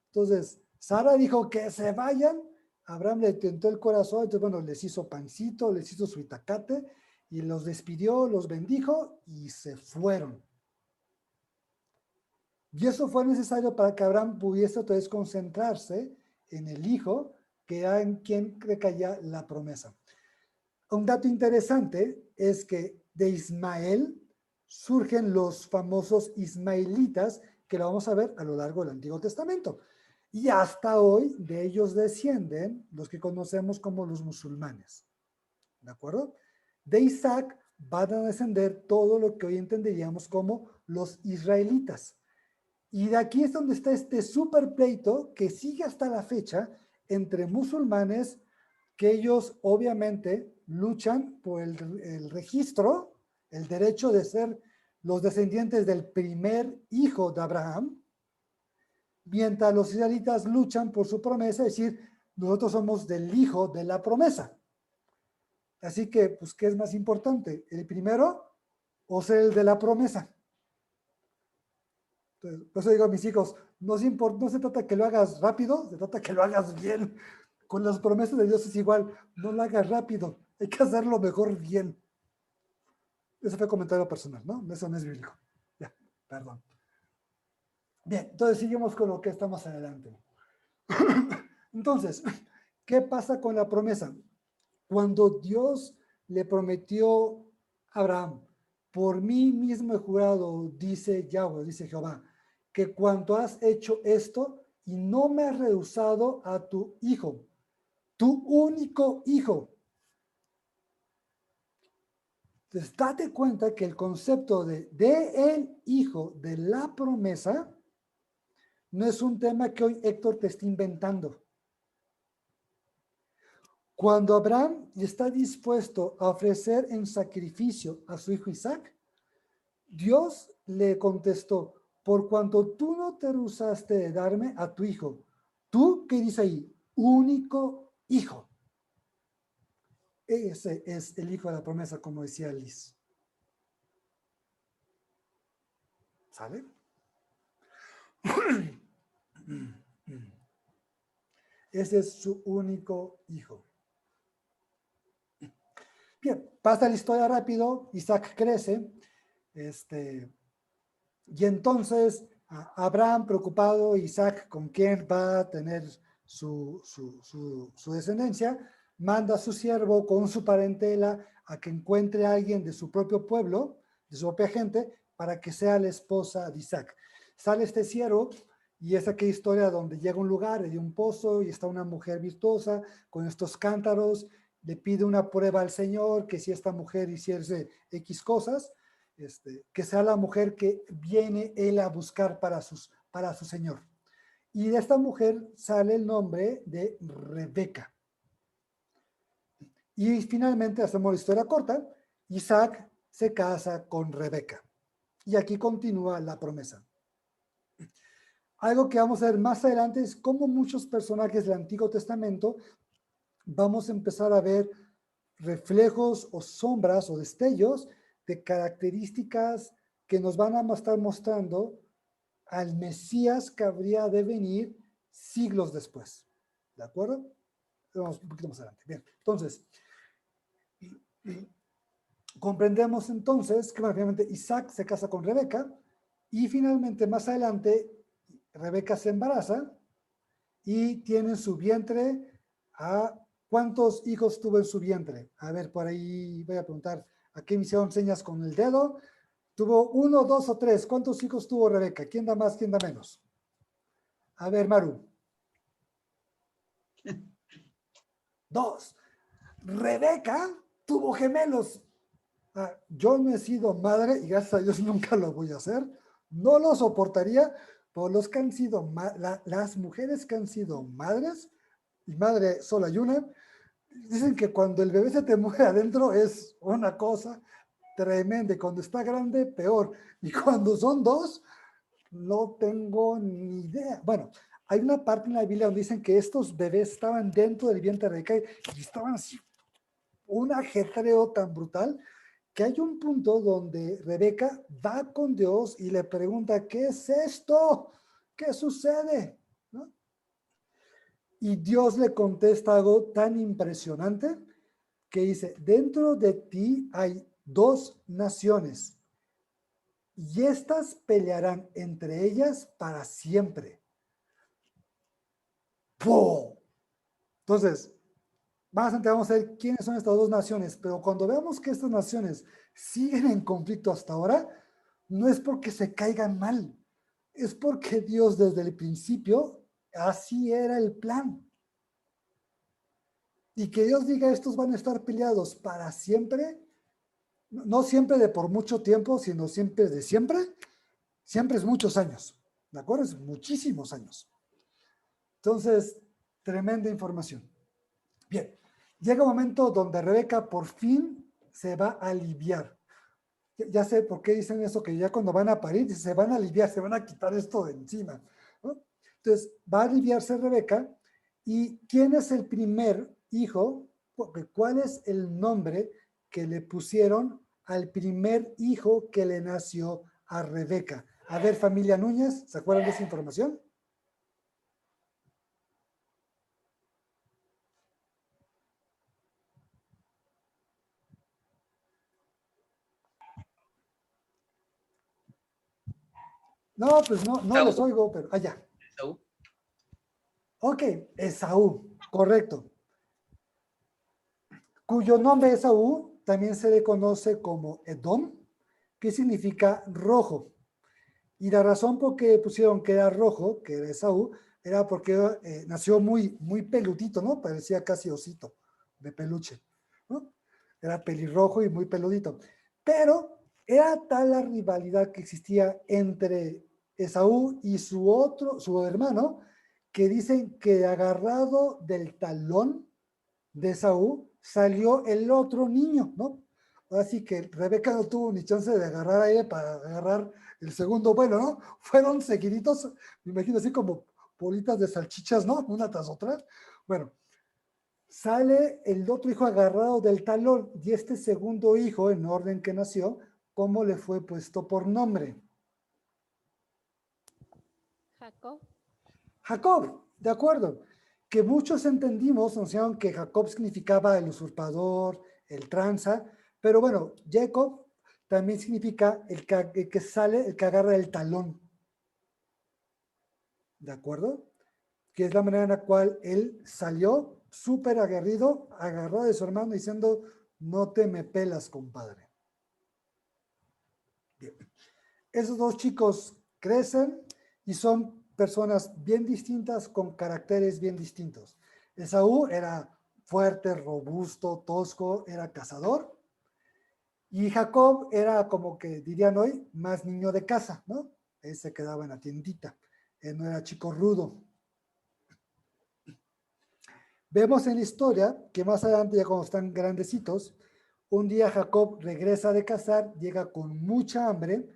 Entonces, Sara dijo que se vayan, Abraham le tentó el corazón, entonces bueno, les hizo pancito, les hizo su itacate y los despidió, los bendijo y se fueron. Y eso fue necesario para que Abraham pudiese entonces concentrarse en el hijo, que era en quien recaía la promesa. Un dato interesante es que de Ismael surgen los famosos ismaelitas, que lo vamos a ver a lo largo del Antiguo Testamento. Y hasta hoy de ellos descienden los que conocemos como los musulmanes. ¿De acuerdo? De Isaac van a descender todo lo que hoy entenderíamos como los israelitas. Y de aquí es donde está este super pleito que sigue hasta la fecha entre musulmanes, que ellos obviamente luchan por el registro, el derecho de ser los descendientes del primer hijo de Abraham, mientras los israelitas luchan por su promesa, es decir, nosotros somos del hijo de la promesa. Así que, pues, ¿qué es más importante? ¿El primero o ser el de la promesa? Entonces, por eso digo a mis hijos, no se trata que lo hagas rápido, se trata que lo hagas bien. Con las promesas de Dios es igual, no lo hagas rápido, hay que hacerlo mejor bien. Ese fue comentario personal, ¿no? Eso no es bíblico. Ya, perdón. Bien, entonces seguimos con lo que está más adelante. Entonces, ¿qué pasa con la promesa? Cuando Dios le prometió a Abraham, por mí mismo he jurado, dice Yahweh, dice Jehová, que cuando has hecho esto y no me has rehusado a tu hijo, tu único hijo. Entonces, date cuenta que el concepto de el hijo de la promesa no es un tema que hoy Héctor te está inventando. Cuando Abraham está dispuesto a ofrecer en sacrificio a su hijo Isaac, Dios le contestó, por cuanto tú no te rehusaste de darme a tu hijo, tú, ¿qué dice ahí? Único hijo. Ese es el hijo de la promesa, como decía Liz. ¿Sale? Ese es su único hijo. Bien, pasa la historia rápido, Isaac crece, y entonces Abraham preocupado, Isaac con quién va a tener su descendencia, manda a su siervo con su parentela a que encuentre a alguien de su propio pueblo, de su propia gente, para que sea la esposa de Isaac. Sale este siervo y es aquella historia donde llega a un lugar, hay un pozo y está una mujer virtuosa con estos cántaros, le pide una prueba al Señor, que si esta mujer hiciese X cosas, que sea la mujer que viene él a buscar para su Señor. Y de esta mujer sale el nombre de Rebeca. Y finalmente, hacemos la historia corta, Isaac se casa con Rebeca. Y aquí continúa la promesa. Algo que vamos a ver más adelante es cómo muchos personajes del Antiguo Testamento vamos a empezar a ver reflejos o sombras o destellos de características que nos van a estar mostrando al Mesías que habría de venir siglos después. ¿De acuerdo? Vamos un poquito más adelante. Bien, entonces, comprendemos entonces que finalmente Isaac se casa con Rebeca y finalmente más adelante Rebeca se embaraza y tiene en su vientre a ¿cuántos hijos tuvo en su vientre? A ver, por ahí voy a preguntar. Aquí me hicieron señas con el dedo. ¿Tuvo 1, 2 o 3? ¿Cuántos hijos tuvo Rebeca? ¿Quién da más, quién da menos? A ver, Maru. 2. Rebeca tuvo gemelos. Yo no he sido madre y gracias a Dios nunca lo voy a hacer. No lo soportaría, por los que han sido, las mujeres que han sido madres, y madre solo hay una, dicen que cuando el bebé se te muere adentro es una cosa tremenda, y cuando está grande, peor. Y cuando son 2, no tengo ni idea. Bueno, hay una parte en la Biblia donde dicen que estos bebés estaban dentro del vientre de Rebeca y estaban así, un ajetreo tan brutal, que hay un punto donde Rebeca va con Dios y le pregunta, ¿qué es esto? ¿Qué sucede? ¿No? Y Dios le contesta algo tan impresionante que dice, dentro de ti hay 2 naciones, y éstas pelearán entre ellas para siempre. ¡Pum! Entonces, vamos a ver quiénes son estas dos naciones, pero cuando veamos que estas naciones siguen en conflicto hasta ahora, no es porque se caigan mal, es porque Dios desde el principio, así era el plan. Y que Dios diga, estos van a estar peleados para siempre, no siempre de por mucho tiempo, sino siempre de siempre es muchos años, ¿de acuerdo? Es muchísimos años. Entonces, tremenda información. Bien, llega un momento donde Rebeca por fin se va a aliviar. Ya sé por qué dicen eso, que ya cuando van a parir, se van a aliviar, se van a quitar esto de encima, ¿no? Entonces, va a aliviarse Rebeca. ¿Y quién es el primer hijo? ¿Cuál es el nombre que le pusieron al primer hijo que le nació a Rebeca? A ver, familia Núñez, ¿se acuerdan de esa información? No, pues no los oigo, pero allá. Esaú. Ok, Esaú, correcto. Cuyo nombre Esaú también se le conoce como Edom, que significa rojo. Y la razón por qué pusieron que era rojo, que era Esaú, era porque nació muy peludito, ¿no? Parecía casi osito de peluche, ¿no? Era pelirrojo y muy peludito. Pero era tal la rivalidad que existía entre Esaú y su hermano, que dicen que agarrado del talón de Esaú salió el otro niño, ¿no? Así que Rebeca no tuvo ni chance de agarrar a ella para agarrar el segundo vuelo, ¿no? Fueron seguiditos, me imagino así como bolitas de salchichas, ¿no? Una tras otra. Bueno, sale el otro hijo agarrado del talón y este segundo hijo, en orden que nació, ¿cómo le fue puesto por nombre? Jacob. Jacob, de acuerdo. Que muchos entendimos, anunciaron que Jacob significaba el usurpador, el tranza, pero bueno, Jacob también significa el que sale, el que agarra el talón. ¿De acuerdo? Que es la manera en la cual él salió súper aguerrido, agarrado de su hermano diciendo, no te me pelas, compadre. Bien. Esos dos chicos crecen y son personas bien distintas con caracteres bien distintos. Esaú era fuerte, robusto, tosco, era cazador. Y Jacob era como que dirían hoy, más niño de casa, ¿no? Él se quedaba en la tiendita. Él no era chico rudo. Vemos en la historia que más adelante, ya cuando están grandecitos, un día Jacob regresa de cazar, llega con mucha hambre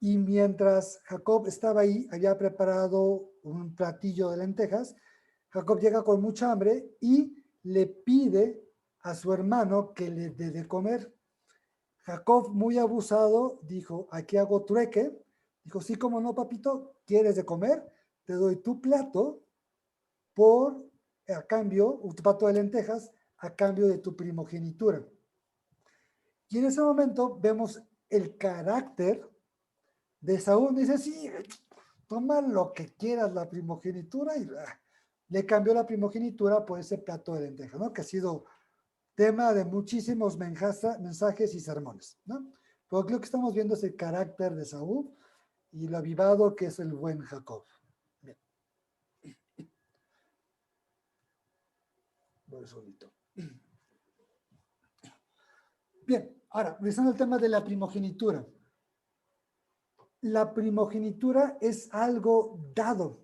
y mientras Jacob estaba ahí, había preparado un platillo de lentejas. Jacob llega con mucha hambre y le pide a su hermano que le dé de comer. Jacob, muy abusado, dijo, aquí hago trueque. Dijo, sí, cómo no, papito, ¿quieres de comer? Te doy tu plato a cambio, tu plato de lentejas, a cambio de tu primogenitura. Y en ese momento vemos el carácter de Saúl. Dice, sí, toma lo que quieras, la primogenitura, y le cambió la primogenitura por ese plato de lentejas, ¿no? Que ha sido tema de muchísimos mensajes y sermones, ¿no? Pero creo que estamos viendo ese carácter de Saúl y lo avivado que es el buen Jacob. Bien. Voy solito. Bien, ahora, regresando al tema de la primogenitura. La primogenitura es algo dado,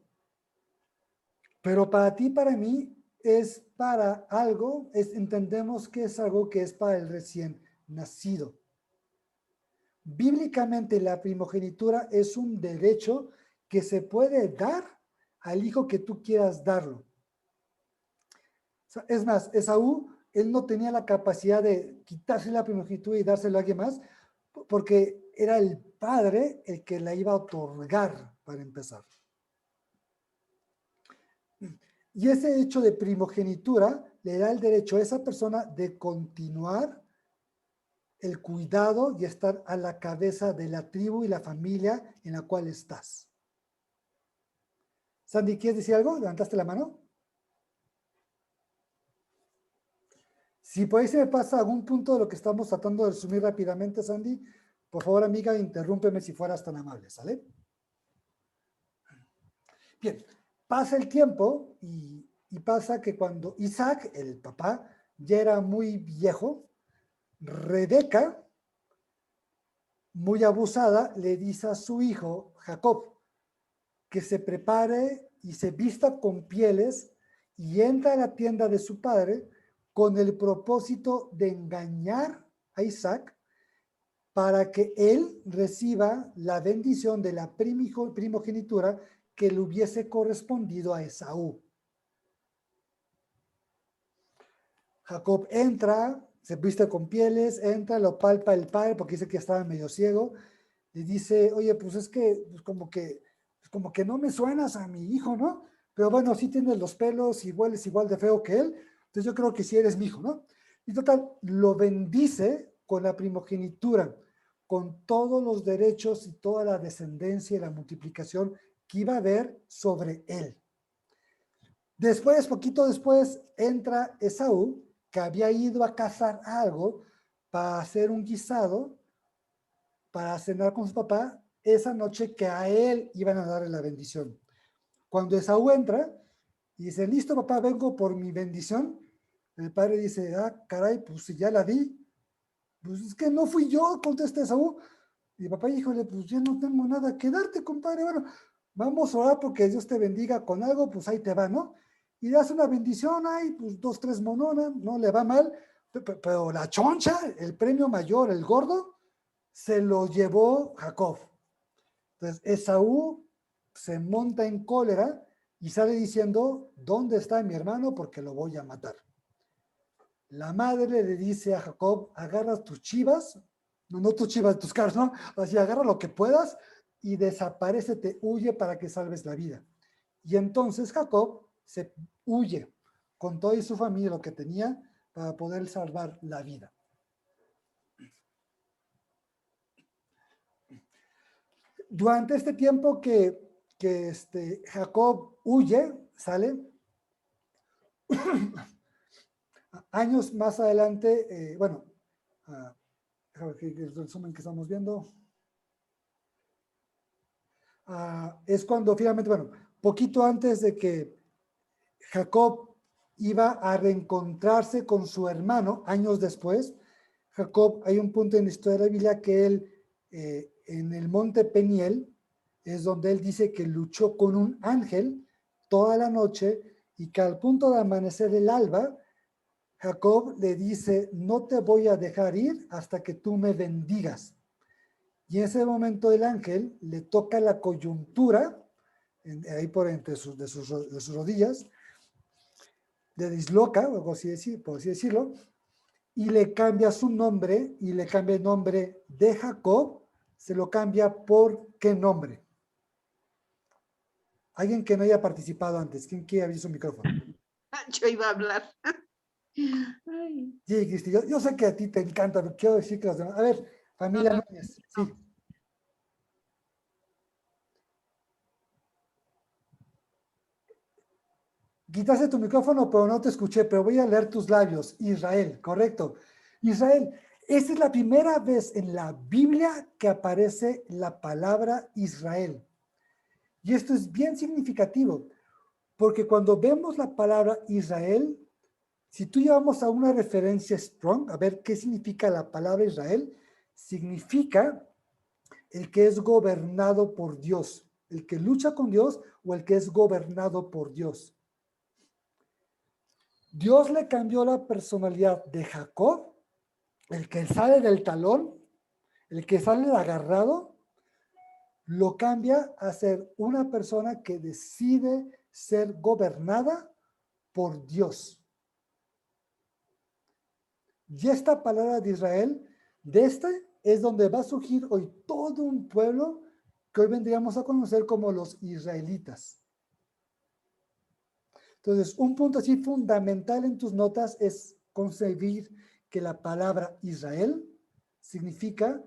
pero para ti, para mí, es para algo, entendemos que es algo que es para el recién nacido. Bíblicamente, la primogenitura es un derecho que se puede dar al hijo que tú quieras darlo. Es más, Esaú, él no tenía la capacidad de quitarse la primogenitura y dárselo a alguien más, porque era el padre el que la iba a otorgar para empezar. Y ese hecho de primogenitura le da el derecho a esa persona de continuar el cuidado y estar a la cabeza de la tribu y la familia en la cual estás. Sandy, ¿quieres decir algo? ¿Levantaste la mano? Si por ahí se me pasa algún punto de lo que estamos tratando de resumir rápidamente, Sandy, por favor, amiga, interrúmpeme si fueras tan amable, ¿sale? Bien, pasa el tiempo y pasa que cuando Isaac, el papá, ya era muy viejo, Rebeca, muy abusada, le dice a su hijo Jacob que se prepare y se vista con pieles y entra a la tienda de su padre con el propósito de engañar a Isaac para que él reciba la bendición de la primogenitura que le hubiese correspondido a Esaú. Jacob entra, se viste con pieles, entra, lo palpa el padre porque dice que estaba medio ciego. Le dice, oye, pues es que pues como que no me suenas a mi hijo, ¿no? Pero bueno, sí tienes los pelos y hueles igual de feo que él, entonces yo creo que sí eres mi hijo, ¿no? Y total, lo bendice con la primogenitura, con todos los derechos y toda la descendencia y la multiplicación que iba a haber sobre él. Después, poquito después, entra Esaú, que había ido a cazar algo para hacer un guisado, para cenar con su papá, esa noche que a él iban a darle la bendición. Cuando Esaú entra y dice, listo papá, vengo por mi bendición, el padre dice, ah, caray, pues si ya la di, pues es que no fui yo, contesta Esaú. Y papá, híjole, pues ya no tengo nada que darte, compadre, bueno, vamos a orar porque Dios te bendiga con algo, pues ahí te va, ¿no? Y das una bendición, ahí, pues 2, 3 mononas, no le va mal, pero la choncha, el premio mayor, el gordo, se lo llevó Jacob. Entonces, Esaú se monta en cólera y sale diciendo, ¿dónde está mi hermano? Porque lo voy a matar. La madre le dice a Jacob, agarra tus chivas, no tus chivas, tus carros, ¿no? Así, agarra lo que puedas y desaparécete, huye para que salves la vida. Y entonces Jacob se huye con toda su familia, lo que tenía, para poder salvar la vida. Durante este tiempo que Jacob huye, sale, años más adelante, bueno, el resumen que estamos viendo, es cuando finalmente, bueno, poquito antes de que Jacob iba a reencontrarse con su hermano, años después, Jacob, hay un punto en la historia de la Biblia que él, en el monte Peniel, es donde él dice que luchó con un ángel toda la noche y que al punto de amanecer el alba, Jacob le dice, no te voy a dejar ir hasta que tú me bendigas. Y en ese momento el ángel le toca la coyuntura, ahí por entre de sus rodillas, le disloca, o por así decirlo, y le cambia su nombre, y le cambia el nombre de Jacob, se lo cambia por ¿qué nombre? Alguien que no haya participado antes, ¿quién quiere abrir su micrófono? Yo iba a hablar. Ay, Sí, Cristi, yo sé que a ti te encanta, pero quiero decir que los demás. A ver, familia no, Núñez, no. sí. Quitaste tu micrófono, pero no te escuché, pero voy a leer tus labios. Israel, correcto. Israel, esta es la primera vez en la Biblia que aparece la palabra Israel. Y esto es bien significativo, porque cuando vemos la palabra Israel, si tú llevamos a una referencia Strong, a ver qué significa la palabra Israel, significa el que es gobernado por Dios, el que lucha con Dios o el que es gobernado por Dios. Dios le cambió la personalidad de Jacob, el que sale del talón, el que sale agarrado, lo cambia a ser una persona que decide ser gobernada por Dios. Y esta palabra de Israel, de este es donde va a surgir hoy todo un pueblo que hoy vendríamos a conocer como los israelitas. Entonces, un punto así fundamental en tus notas es concebir que la palabra Israel significa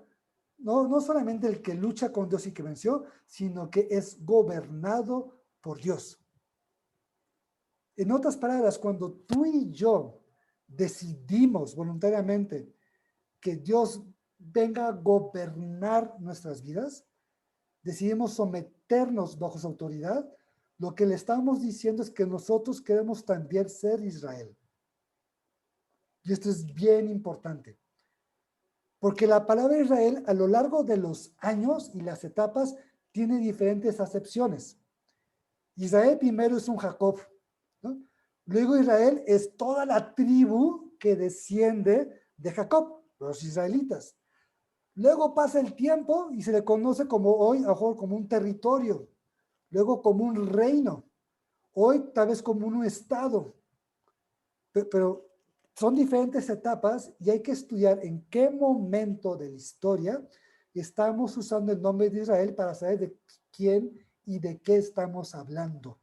no solamente el que lucha con Dios y que venció, sino que es gobernado por Dios. En otras palabras, cuando tú y yo decidimos voluntariamente que Dios venga a gobernar nuestras vidas, decidimos someternos bajo su autoridad, lo que le estamos diciendo es que nosotros queremos también ser Israel. Y esto es bien importante. Porque la palabra Israel a lo largo de los años y las etapas tiene diferentes acepciones. Israel primero es un Jacob, ¿no? Luego Israel es toda la tribu que desciende de Jacob, los israelitas. Luego pasa el tiempo y se le conoce como hoy, a lo mejor como un territorio, luego como un reino, hoy tal vez como un estado, pero son diferentes etapas y hay que estudiar en qué momento de la historia estamos usando el nombre de Israel para saber de quién y de qué estamos hablando.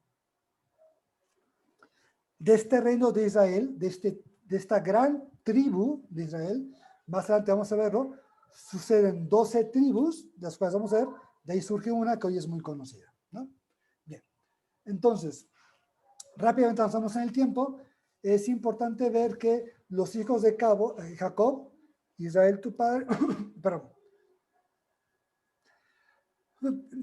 De este reino de Israel, de esta gran tribu de Israel, más adelante vamos a verlo, suceden 12 tribus, de las cuales vamos a ver, de ahí surge una que hoy es muy conocida, ¿no? Bien, entonces, rápidamente avanzamos en el tiempo. Es importante ver que los hijos de Jacob, Israel tu padre, perdón.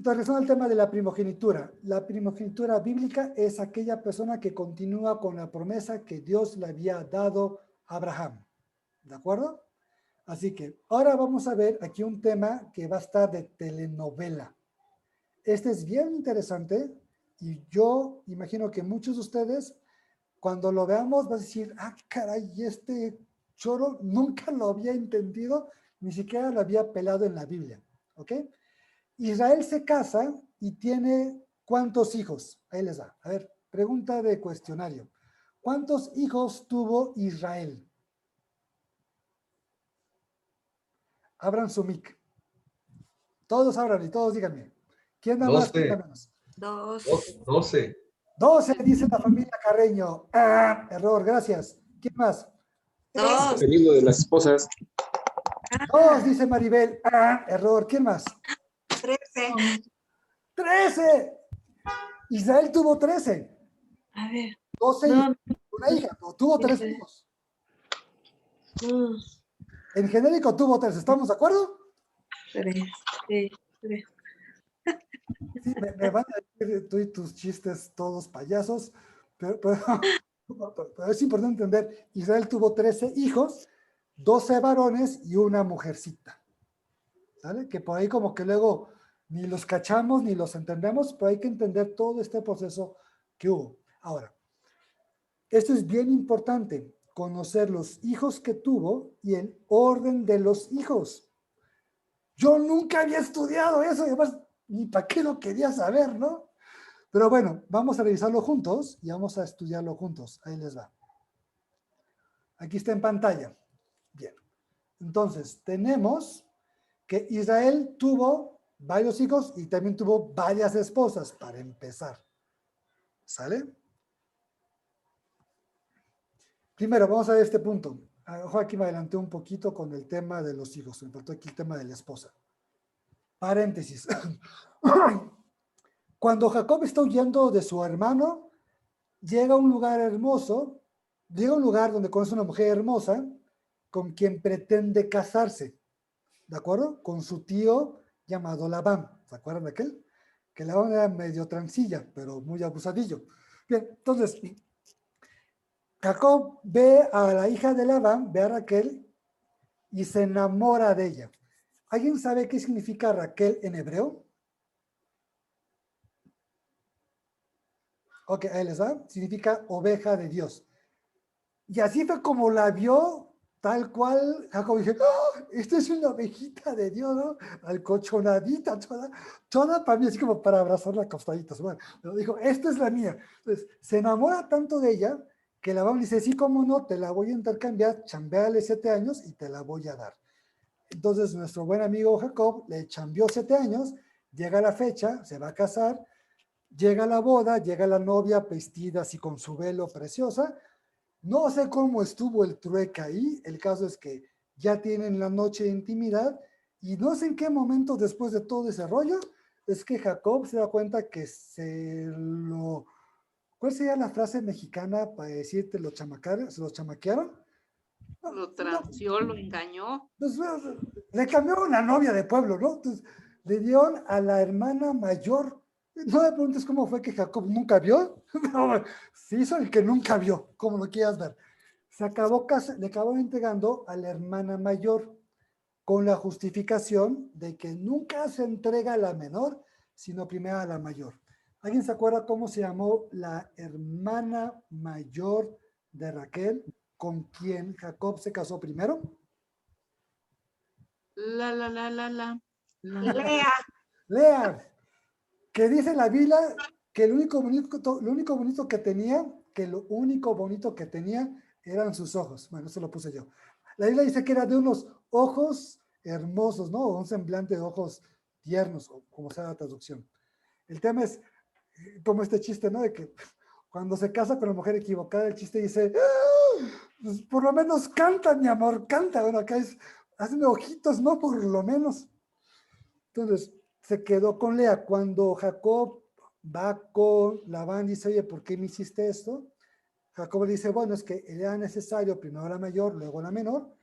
Regresando al tema de la primogenitura. La primogenitura bíblica es aquella persona que continúa con la promesa que Dios le había dado a Abraham. ¿De acuerdo? Así que ahora vamos a ver aquí un tema que va a estar de telenovela. Este es bien interesante y yo imagino que muchos de ustedes, cuando lo veamos, van a decir, ah, caray, este choro nunca lo había entendido, ni siquiera lo había pelado en la Biblia. ¿Ok? Israel se casa y tiene ¿cuántos hijos? Ahí les da. A ver, pregunta de cuestionario. ¿Cuántos hijos tuvo Israel? Abran su mic. Todos abran y todos díganme. ¿Quién da más? ¿Quién da menos? 12. 12, dice la familia Carreño. Ah, error, gracias. ¿Quién más? 2. Dependiendo de las esposas. 2, dice Maribel. Ah, error. ¿Quién más? 13. 13. Israel tuvo 13. A ver. 12 No, y una hija. No, tuvo 3 hijos. no. En genérico tuvo 3. ¿Estamos de acuerdo? 3. Sí, 3. Sí, me van a decir tú y tus chistes todos payasos, pero es importante entender, Israel tuvo 13 hijos, 12 varones y una mujercita, ¿sale? Que por ahí como que luego ni los cachamos ni los entendemos, pero hay que entender todo este proceso que hubo. Ahora, esto es bien importante, conocer los hijos que tuvo y el orden de los hijos. Yo nunca había estudiado eso, y además ni para qué lo quería saber, ¿no? Pero bueno, vamos a revisarlo juntos y vamos a estudiarlo juntos. Ahí les va. Aquí está en pantalla. Bien. Entonces, tenemos que Israel tuvo varios hijos y también tuvo varias esposas, para empezar. ¿Sale? Primero, vamos a ver este punto. Ojo, aquí me adelanté un poquito con el tema de los hijos. Me faltó aquí el tema de la esposa. Paréntesis. Cuando Jacob está huyendo de su hermano, llega a un lugar hermoso, llega a un lugar donde conoce una mujer hermosa con quien pretende casarse, ¿de acuerdo? Con su tío llamado Labán. ¿Se acuerdan de aquel? Que Labán era medio transilla, pero muy abusadillo. Bien, entonces, Jacob ve a la hija de Labán, ve a Raquel y se enamora de ella. ¿Alguien sabe qué significa Raquel en hebreo? Ok, ahí les da. Significa oveja de Dios. Y así fue como la vio, tal cual. Jacob dijo, ¡oh, esto es una ovejita de Dios, ¿no? Alcochonadita, toda para mí, así como para abrazarla acostaditas. Bueno, pero dijo, esta es la mía. Entonces, se enamora tanto de ella que Labán dice, sí, cómo no, te la voy a intercambiar, chambeale 7 años y te la voy a dar. Entonces, nuestro buen amigo Jacob le chambeó 7 años, llega la fecha, se va a casar. Llega la boda, llega la novia vestida así con su velo preciosa. No sé cómo estuvo el trueque ahí. El caso es que ya tienen la noche de intimidad y no sé en qué momento después de todo ese rollo es que Jacob se da cuenta que ¿cuál sería la frase mexicana para decirte se lo chamaquearon? Lo transió, lo engañó. Pues, le cambió una novia de pueblo, ¿no? Entonces, le dieron a la hermana mayor. No me preguntes cómo fue que Jacob nunca vio. No, se hizo el que nunca vio, como lo quieras ver. Le acabó entregando a la hermana mayor con la justificación de que nunca se entrega a la menor, sino primero a la mayor. ¿Alguien se acuerda cómo se llamó la hermana mayor de Raquel con quien Jacob se casó primero? La. Lea. Lea, que dice la Biblia que lo único bonito que tenía eran sus ojos. Bueno, eso lo puse yo. La Biblia dice que era de unos ojos hermosos, ¿no? Un semblante de ojos tiernos, o como sea la traducción. El tema es como este chiste, ¿no? De que cuando se casa con la mujer equivocada, el chiste dice, ¡ah! Pues por lo menos canta, mi amor, canta. Bueno, acá es, hazme ojitos, ¿no? Por lo menos. Entonces, se quedó con Lea. Cuando Jacob va con Labán y dice, oye, ¿por qué me hiciste esto? Jacob le dice, bueno, es que era necesario primero la mayor, luego la menor,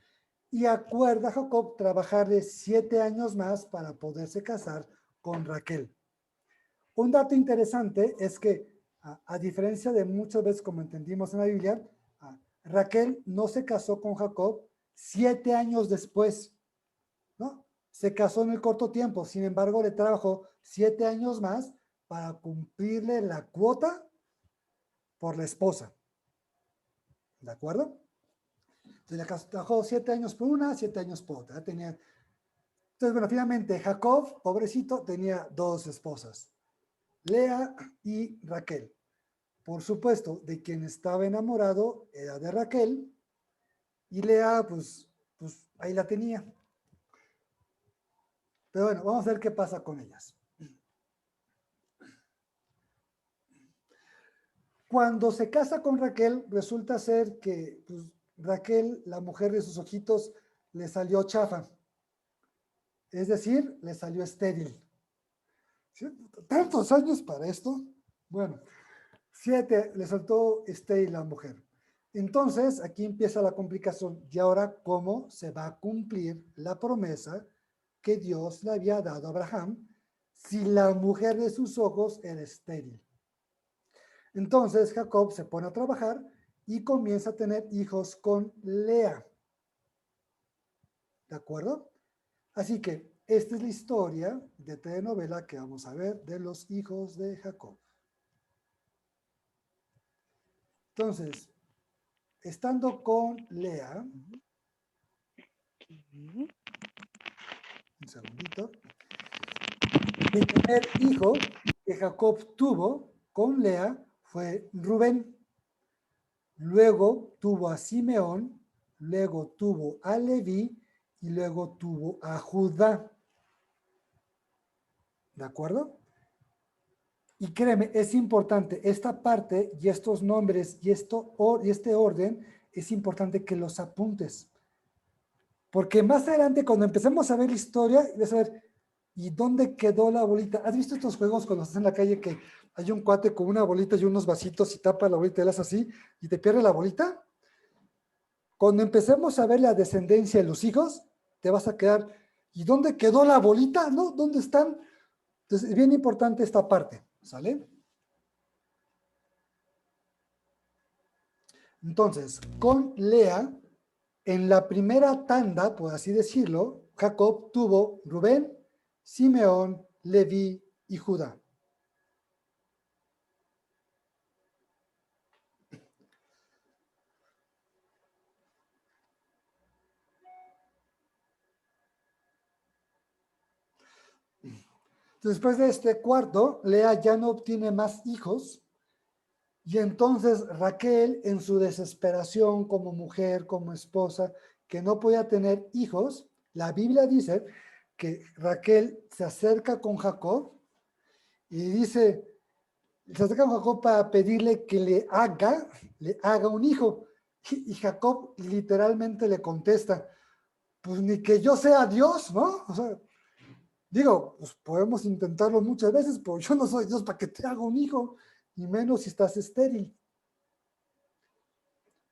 y acuerda a Jacob trabajarle 7 años más para poderse casar con Raquel. Un dato interesante es que, a diferencia de muchas veces como entendimos en la Biblia, Raquel no se casó con Jacob 7 años después, ¿no? Se casó en el corto tiempo, sin embargo, le trabajó 7 años más para cumplirle la cuota por la esposa. ¿De acuerdo? Entonces le trabajó 7 años por una, 7 años por otra. Entonces, bueno, finalmente Jacob, pobrecito, tenía 2 esposas, Lea y Raquel. Por supuesto, de quien estaba enamorado era de Raquel y Lea, pues ahí la tenía. Pero bueno, vamos a ver qué pasa con ellas. Cuando se casa con Raquel, resulta ser que Raquel, la mujer de sus ojitos, le salió chafa. Es decir, le salió estéril. ¿Sí? ¿Tantos años para esto? Bueno, 7, le saltó estéril la mujer. Entonces, aquí empieza la complicación. Y ahora, ¿cómo se va a cumplir la promesa que Dios le había dado a Abraham si la mujer de sus ojos era estéril? Entonces Jacob se pone a trabajar y comienza a tener hijos con Lea. ¿De acuerdo? Así que esta es la historia de telenovela que vamos a ver de los hijos de Jacob. Entonces, estando con Lea, un segundito, el primer hijo que Jacob tuvo con Lea fue Rubén. Luego tuvo a Simeón, luego tuvo a Leví y luego tuvo a Judá. ¿De acuerdo? Y créeme, es importante, esta parte y estos nombres y este orden, es importante que los apuntes. Porque más adelante, cuando empecemos a ver la historia, vas a ver, ¿y dónde quedó la bolita? ¿Has visto estos juegos cuando estás en la calle que hay un cuate con una bolita y unos vasitos y tapa la bolita y la haces así y te pierde la bolita? Cuando empecemos a ver la descendencia de los hijos, te vas a quedar, ¿y dónde quedó la bolita? ¿No? ¿Dónde están? Entonces, es bien importante esta parte, ¿sale? Entonces, con Lea, en la primera tanda, por así decirlo, Jacob tuvo Rubén, Simeón, Leví y Judá. Después de este cuarto, Lea ya no obtiene más hijos y entonces Raquel, en su desesperación como mujer, como esposa, que no podía tener hijos, la Biblia dice que Raquel se acerca con Jacob y dice, se acerca con Jacob para pedirle que le haga un hijo. Y Jacob literalmente le contesta, pues ni que yo sea Dios, ¿no? O sea, digo, pues podemos intentarlo muchas veces, pero yo no soy Dios para que te haga un hijo, y menos si estás estéril.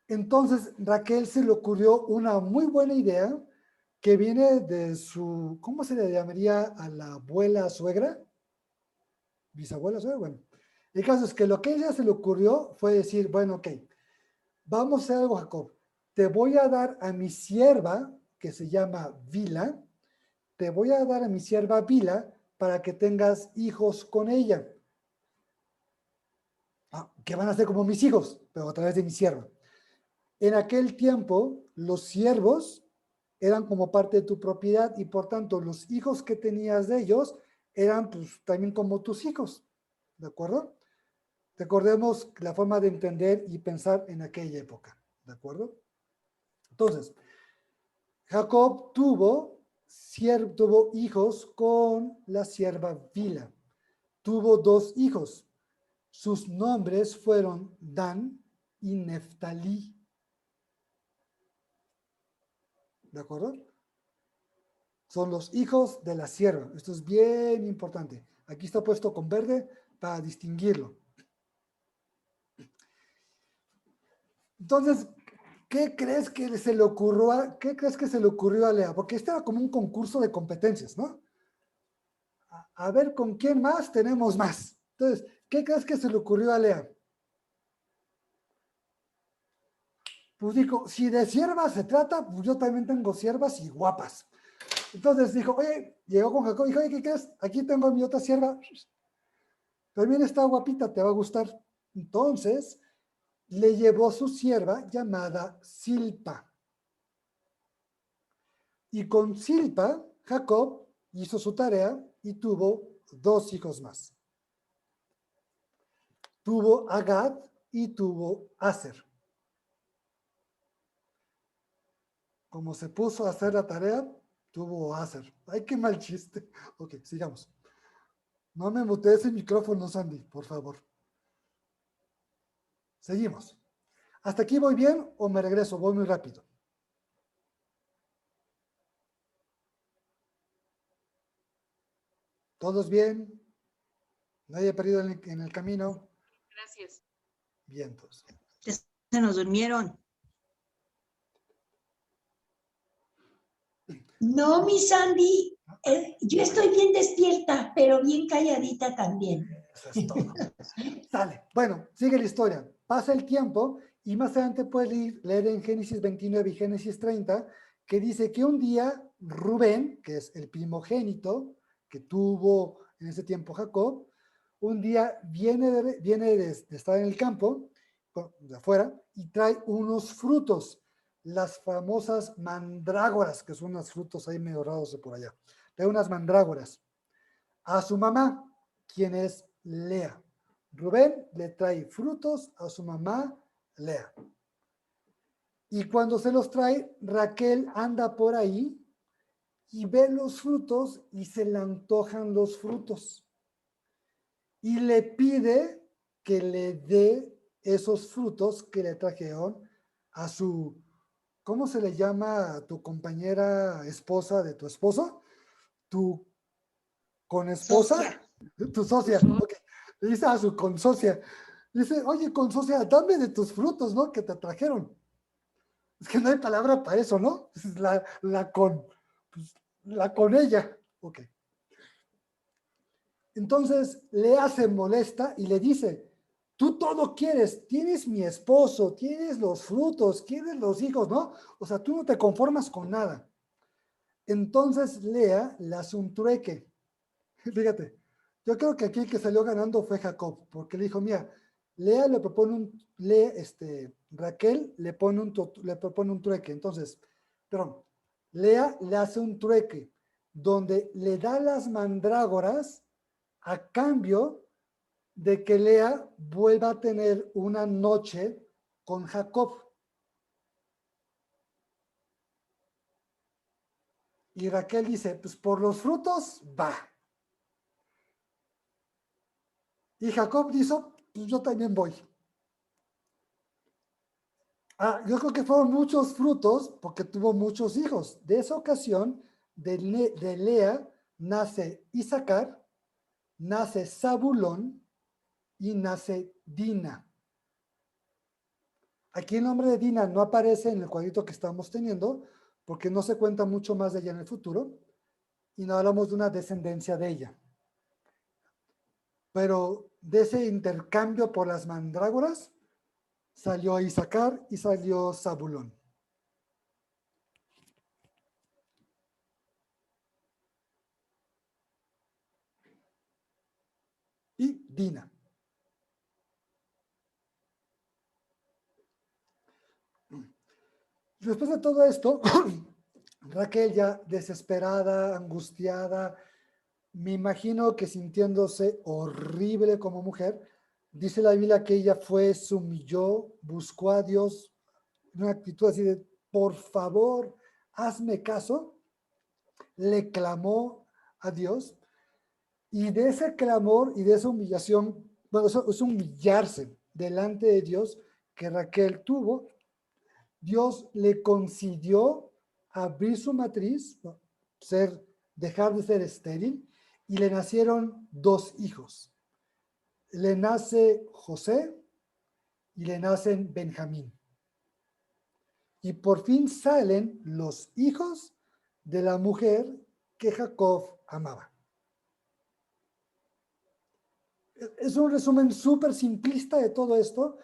Entonces, Raquel se le ocurrió una muy buena idea que viene de su, ¿cómo se le llamaría a la abuela suegra? Bisabuela suegra, bueno. El caso es que lo que a ella se le ocurrió fue decir, bueno, ok, vamos a hacer algo, Jacob. Te voy a dar a mi sierva, que se llama Vila, te voy a dar a mi sierva Vila para que tengas hijos con ella. Que van a ser como mis hijos, pero a través de mi sierva. En aquel tiempo, los siervos eran como parte de tu propiedad y por tanto los hijos que tenías de ellos eran pues también como tus hijos, ¿de acuerdo? Recordemos la forma de entender y pensar en aquella época, ¿de acuerdo? Entonces, Jacob tuvo hijos con la sierva Bila. Tuvo 2 hijos. Sus nombres fueron Dan y Neftalí. ¿De acuerdo? Son los hijos de la sierva. Esto es bien importante. Aquí está puesto con verde para distinguirlo. Entonces, ¿qué crees que se le ocurrió a Lea? Porque este era como un concurso de competencias, ¿no? A ver con quién más tenemos más. Entonces, ¿qué crees que se le ocurrió a Lea? Pues dijo, si de siervas se trata, pues yo también tengo siervas y guapas. Entonces dijo, oye, llegó con Jacob y dijo, oye, ¿qué crees? Aquí tengo mi otra sierva. También está guapita, te va a gustar. Entonces, le llevó su sierva llamada Silpa. Y con Silpa, Jacob hizo su tarea y tuvo 2 hijos más. Tuvo a Gad y tuvo a Aser. Como se puso a hacer la tarea, tuvo a Aser. Ay, qué mal chiste. Ok, sigamos. No me mutees el micrófono, Sandy, por favor. Seguimos. ¿Hasta aquí voy bien o me regreso? Voy muy rápido. ¿Todos bien? ¿Nadie perdido en el camino? Gracias. Bien, pues. Se nos durmieron. No, mi Sandy, yo estoy bien despierta, pero bien calladita también. Eso es todo. Sale. Bueno, sigue la historia. Pasa el tiempo y más adelante puedes leer en Génesis 29 y Génesis 30 que dice que un día Rubén, que es el primogénito que tuvo en ese tiempo Jacob, un día viene de estar en el campo, de afuera, y trae unos frutos, las famosas mandrágoras, que son unos frutos ahí medio raros de por allá. Trae unas mandrágoras a su mamá, quien es Lea. Rubén le trae frutos a su mamá, Lea. Y cuando se los trae, Raquel anda por ahí y ve los frutos y se le antojan los frutos. Y le pide que le dé esos frutos que le trajeron a su, ¿cómo se le llama a tu compañera esposa de tu esposo? Tu con esposa, Socia. tu socia, okay. Le dice a su consocia, dice, oye, consocia, dame de tus frutos, ¿no? Que te trajeron. Es que no hay palabra para eso, ¿no? Es la con ella. Ok. Entonces, Lea se molesta y le dice, tú todo quieres, tienes mi esposo, tienes los frutos, tienes los hijos, ¿no? O sea, tú no te conformas con nada. Entonces, Lea le hace un trueque. Fíjate, yo creo que aquí el que salió ganando fue Jacob, porque le dijo, mira, Raquel le propone un trueque. Entonces, perdón, Lea le hace un trueque donde le da las mandrágoras a cambio de que Lea vuelva a tener una noche con Jacob. Y Raquel dice, pues por los frutos, va. Y Jacob dice, pues yo también voy. Yo creo que fueron muchos frutos porque tuvo muchos hijos. De esa ocasión, de Lea nace Isaacar, nace Zabulón y nace Dina. Aquí el nombre de Dina no aparece en el cuadrito que estamos teniendo porque no se cuenta mucho más de ella en el futuro y no hablamos de una descendencia de ella. Pero de ese intercambio por las mandrágoras salió Isaacar y salió Zabulón. Y Dina. Después de todo esto, Raquel ya desesperada, angustiada, me imagino que sintiéndose horrible como mujer, dice la Biblia que ella fue, se humilló, buscó a Dios, una actitud así de, por favor, hazme caso, le clamó a Dios, y de ese clamor y de esa humillación, bueno, eso es humillarse delante de Dios que Raquel tuvo, Dios le concedió abrir su matriz, dejar de ser estéril, y le nacieron 2 hijos. Le nace José y le nacen Benjamín. Y por fin salen los hijos de la mujer que Jacob amaba. Es un resumen súper simplista de todo esto.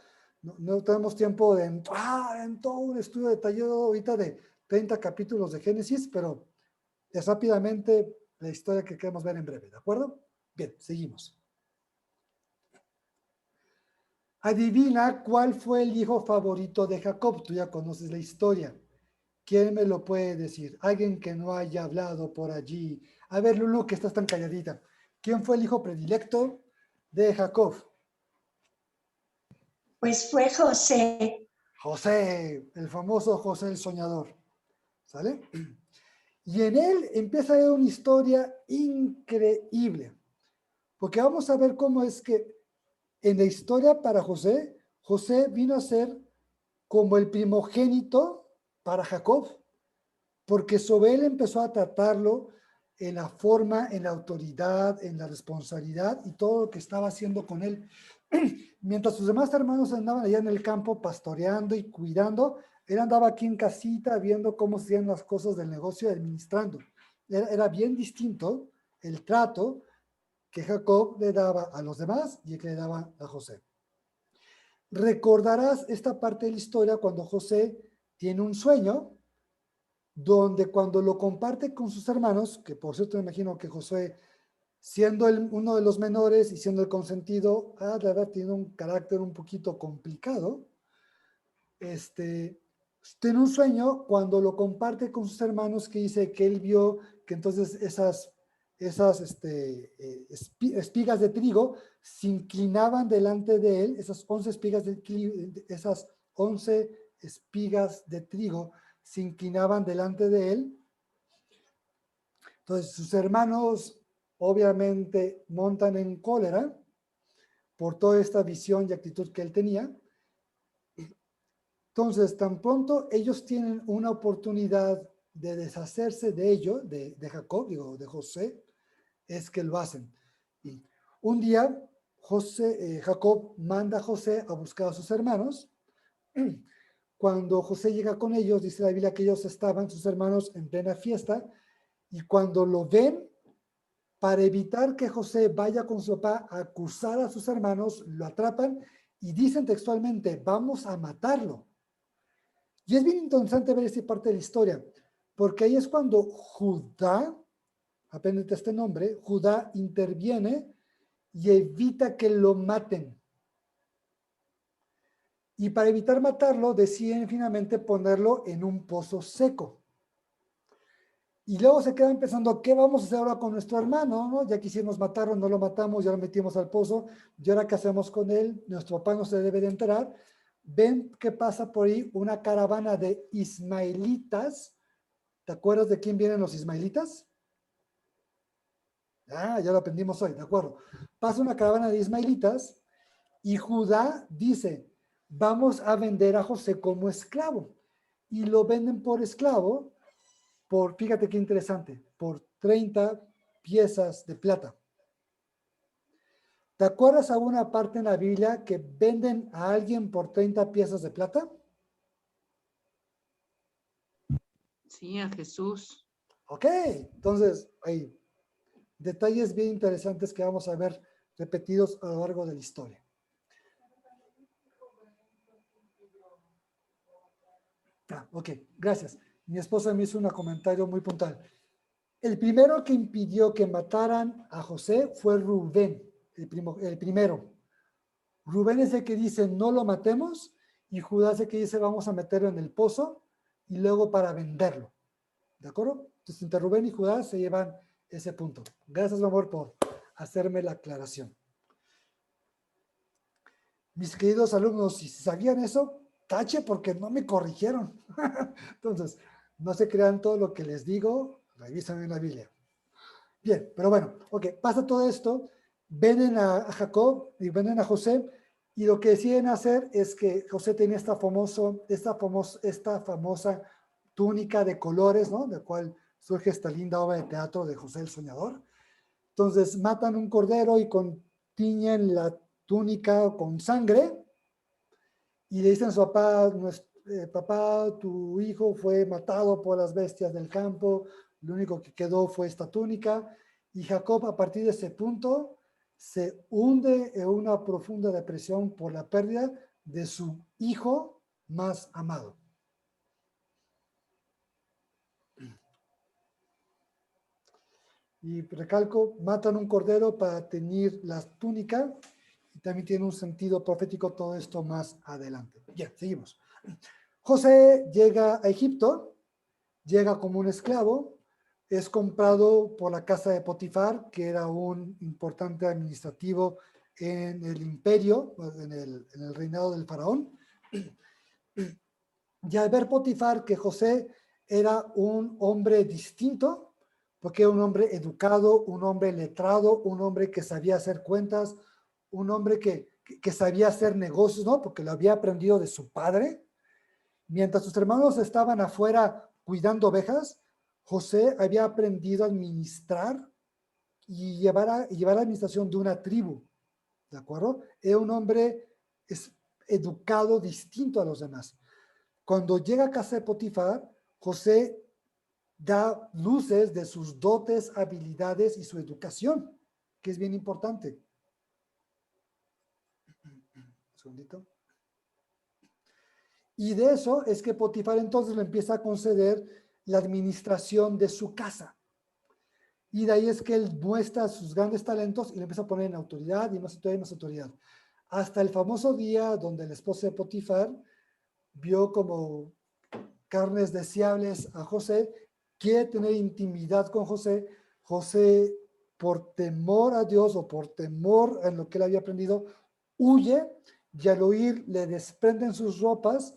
No tenemos tiempo de entrar en todo un estudio detallado ahorita de 30 capítulos de Génesis, pero es rápidamente la historia que queremos ver en breve, ¿de acuerdo? Bien, seguimos. Adivina cuál fue el hijo favorito de Jacob. Tú ya conoces la historia. ¿Quién me lo puede decir? Alguien que no haya hablado por allí. A ver, Lulu, que estás tan calladita. ¿Quién fue el hijo predilecto de Jacob? Pues fue José. José, el famoso José el soñador. ¿Sale? Y en él empieza a haber una historia increíble. Porque vamos a ver cómo es que en la historia para José, José vino a ser como el primogénito para Jacob, porque sobre él empezó a tratarlo en la forma, en la autoridad, en la responsabilidad y todo lo que estaba haciendo con él. Mientras sus demás hermanos andaban allá en el campo pastoreando y cuidando, él andaba aquí en casita viendo cómo se hacían las cosas del negocio y administrando. Era bien distinto el trato que Jacob le daba a los demás y que le daba a José. Recordarás esta parte de la historia cuando José tiene un sueño donde cuando lo comparte con sus hermanos, que por cierto me imagino que José, siendo uno de los menores y siendo el consentido, ha de haber tenido un carácter un poquito complicado, tiene un sueño cuando lo comparte con sus hermanos que dice que él vio que entonces esas espigas de trigo se inclinaban delante de él, esas 11 espigas de trigo se inclinaban delante de él. Entonces sus hermanos obviamente montan en cólera por toda esta visión y actitud que él tenía. Entonces, tan pronto ellos tienen una oportunidad de deshacerse de ello, de Jacob, de José, es que lo hacen. Y un día, Jacob manda a José a buscar a sus hermanos. Cuando José llega con ellos, dice la Biblia que ellos estaban, sus hermanos, en plena fiesta, y cuando lo ven, para evitar que José vaya con su papá a acusar a sus hermanos, lo atrapan y dicen textualmente, vamos a matarlo. Y es bien interesante ver esta parte de la historia, porque ahí es cuando Judá, apréndete este nombre, Judá interviene y evita que lo maten. Y para evitar matarlo, deciden finalmente ponerlo en un pozo seco. Y luego se quedan pensando, ¿qué vamos a hacer ahora con nuestro hermano? ¿No? Ya quisimos matarlo, no lo matamos, ya lo metimos al pozo, ¿y ahora qué hacemos con él? Nuestro papá no se debe de enterar. Ven que pasa por ahí una caravana de ismaelitas. ¿Te acuerdas de quién vienen los ismaelitas? Ya lo aprendimos hoy, de acuerdo. Pasa una caravana de ismaelitas y Judá dice, vamos a vender a José como esclavo. Y lo venden por esclavo por, fíjate qué interesante, por 30 piezas de plata. ¿Te acuerdas a una parte en la Biblia que venden a alguien por 30 piezas de plata? Sí, a Jesús. Ok, entonces hay detalles bien interesantes que vamos a ver repetidos a lo largo de la historia. Ok, gracias. Mi esposa me hizo un comentario muy puntual. El primero que impidió que mataran a José fue Rubén, el primero. Rubén es el que dice no lo matemos y Judá es el que dice vamos a meterlo en el pozo y luego para venderlo. ¿De acuerdo? Entonces entre Rubén y Judá se llevan ese punto. Gracias, mi amor, por hacerme la aclaración. Mis queridos alumnos, si sabían eso, tache porque no me corrigieron. Entonces, no se crean todo lo que les digo, revisan en la Biblia. Bien, pero bueno, ok, pasa todo esto, venden a Jacob y venden a José, y lo que deciden hacer es que José tenía esta famosa túnica de colores, ¿no? De la cual surge esta linda obra de teatro de José el Soñador. Entonces matan un cordero y tiñen la túnica con sangre y le dicen a su papá, papá, tu hijo fue matado por las bestias del campo, lo único que quedó fue esta túnica. Y Jacob a partir de ese punto se hunde en una profunda depresión por la pérdida de su hijo más amado. Y recalco, matan un cordero para teñir la túnica y también tiene un sentido profético todo esto más adelante. Ya, seguimos. José llega a Egipto, llega como un esclavo, es comprado por la casa de Potifar, que era un importante administrativo en el imperio, en el reinado del faraón. Y al ver Potifar que José era un hombre distinto, porque era un hombre educado, un hombre letrado, un hombre que sabía hacer cuentas, un hombre que sabía hacer negocios, ¿no? Porque lo había aprendido de su padre. Mientras sus hermanos estaban afuera cuidando ovejas, José había aprendido a administrar y llevar la administración de una tribu, ¿de acuerdo? Era un hombre educado distinto a los demás. Cuando llega a casa de Potifar, José da luces de sus dotes, habilidades y su educación, que es bien importante. Un segundito. Y de eso es que Potifar entonces le empieza a conceder la administración de su casa. Y de ahí es que él muestra sus grandes talentos y le empieza a poner en autoridad y más autoridad y más autoridad. Hasta el famoso día donde la esposa de Potifar vio como carnes deseables a José, quiere tener intimidad con José. José, por temor a Dios o por temor en lo que él había aprendido, huye y al huir le desprenden sus ropas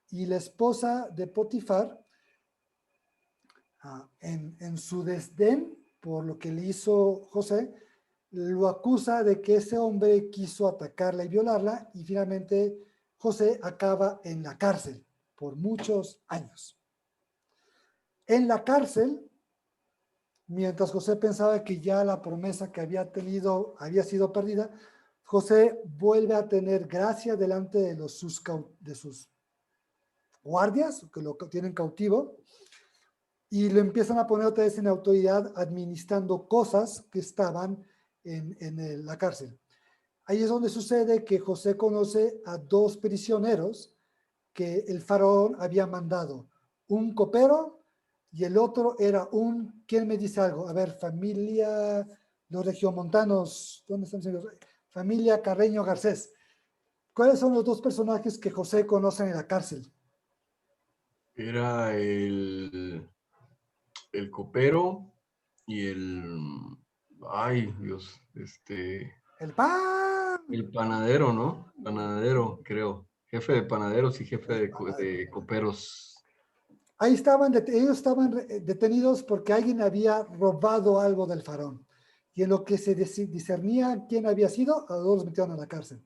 y la esposa de Potifar, en su desdén por lo que le hizo José, lo acusa de que ese hombre quiso atacarla y violarla y finalmente José acaba en la cárcel por muchos años. En la cárcel, mientras José pensaba que ya la promesa que había tenido había sido perdida, José vuelve a tener gracia delante de sus guardias, que lo tienen cautivo, y lo empiezan a poner otra vez en autoridad administrando cosas que estaban en la cárcel. Ahí es donde sucede que José conoce a dos prisioneros que el faraón había mandado, un copero y el otro era ¿quién me dice algo? A ver, familia, los regiomontanos, ¿dónde están? Familia Carreño Garcés. ¿Cuáles son los dos personajes que José conoce en la cárcel? Era el copero y ay, Dios, El pan. el panadero, ¿no? Panadero, creo. Jefe de panaderos y jefe de coperos. Ahí ellos estaban detenidos porque alguien había robado algo del faraón. Y en lo que se discernía quién había sido, a todos los metieron a la cárcel.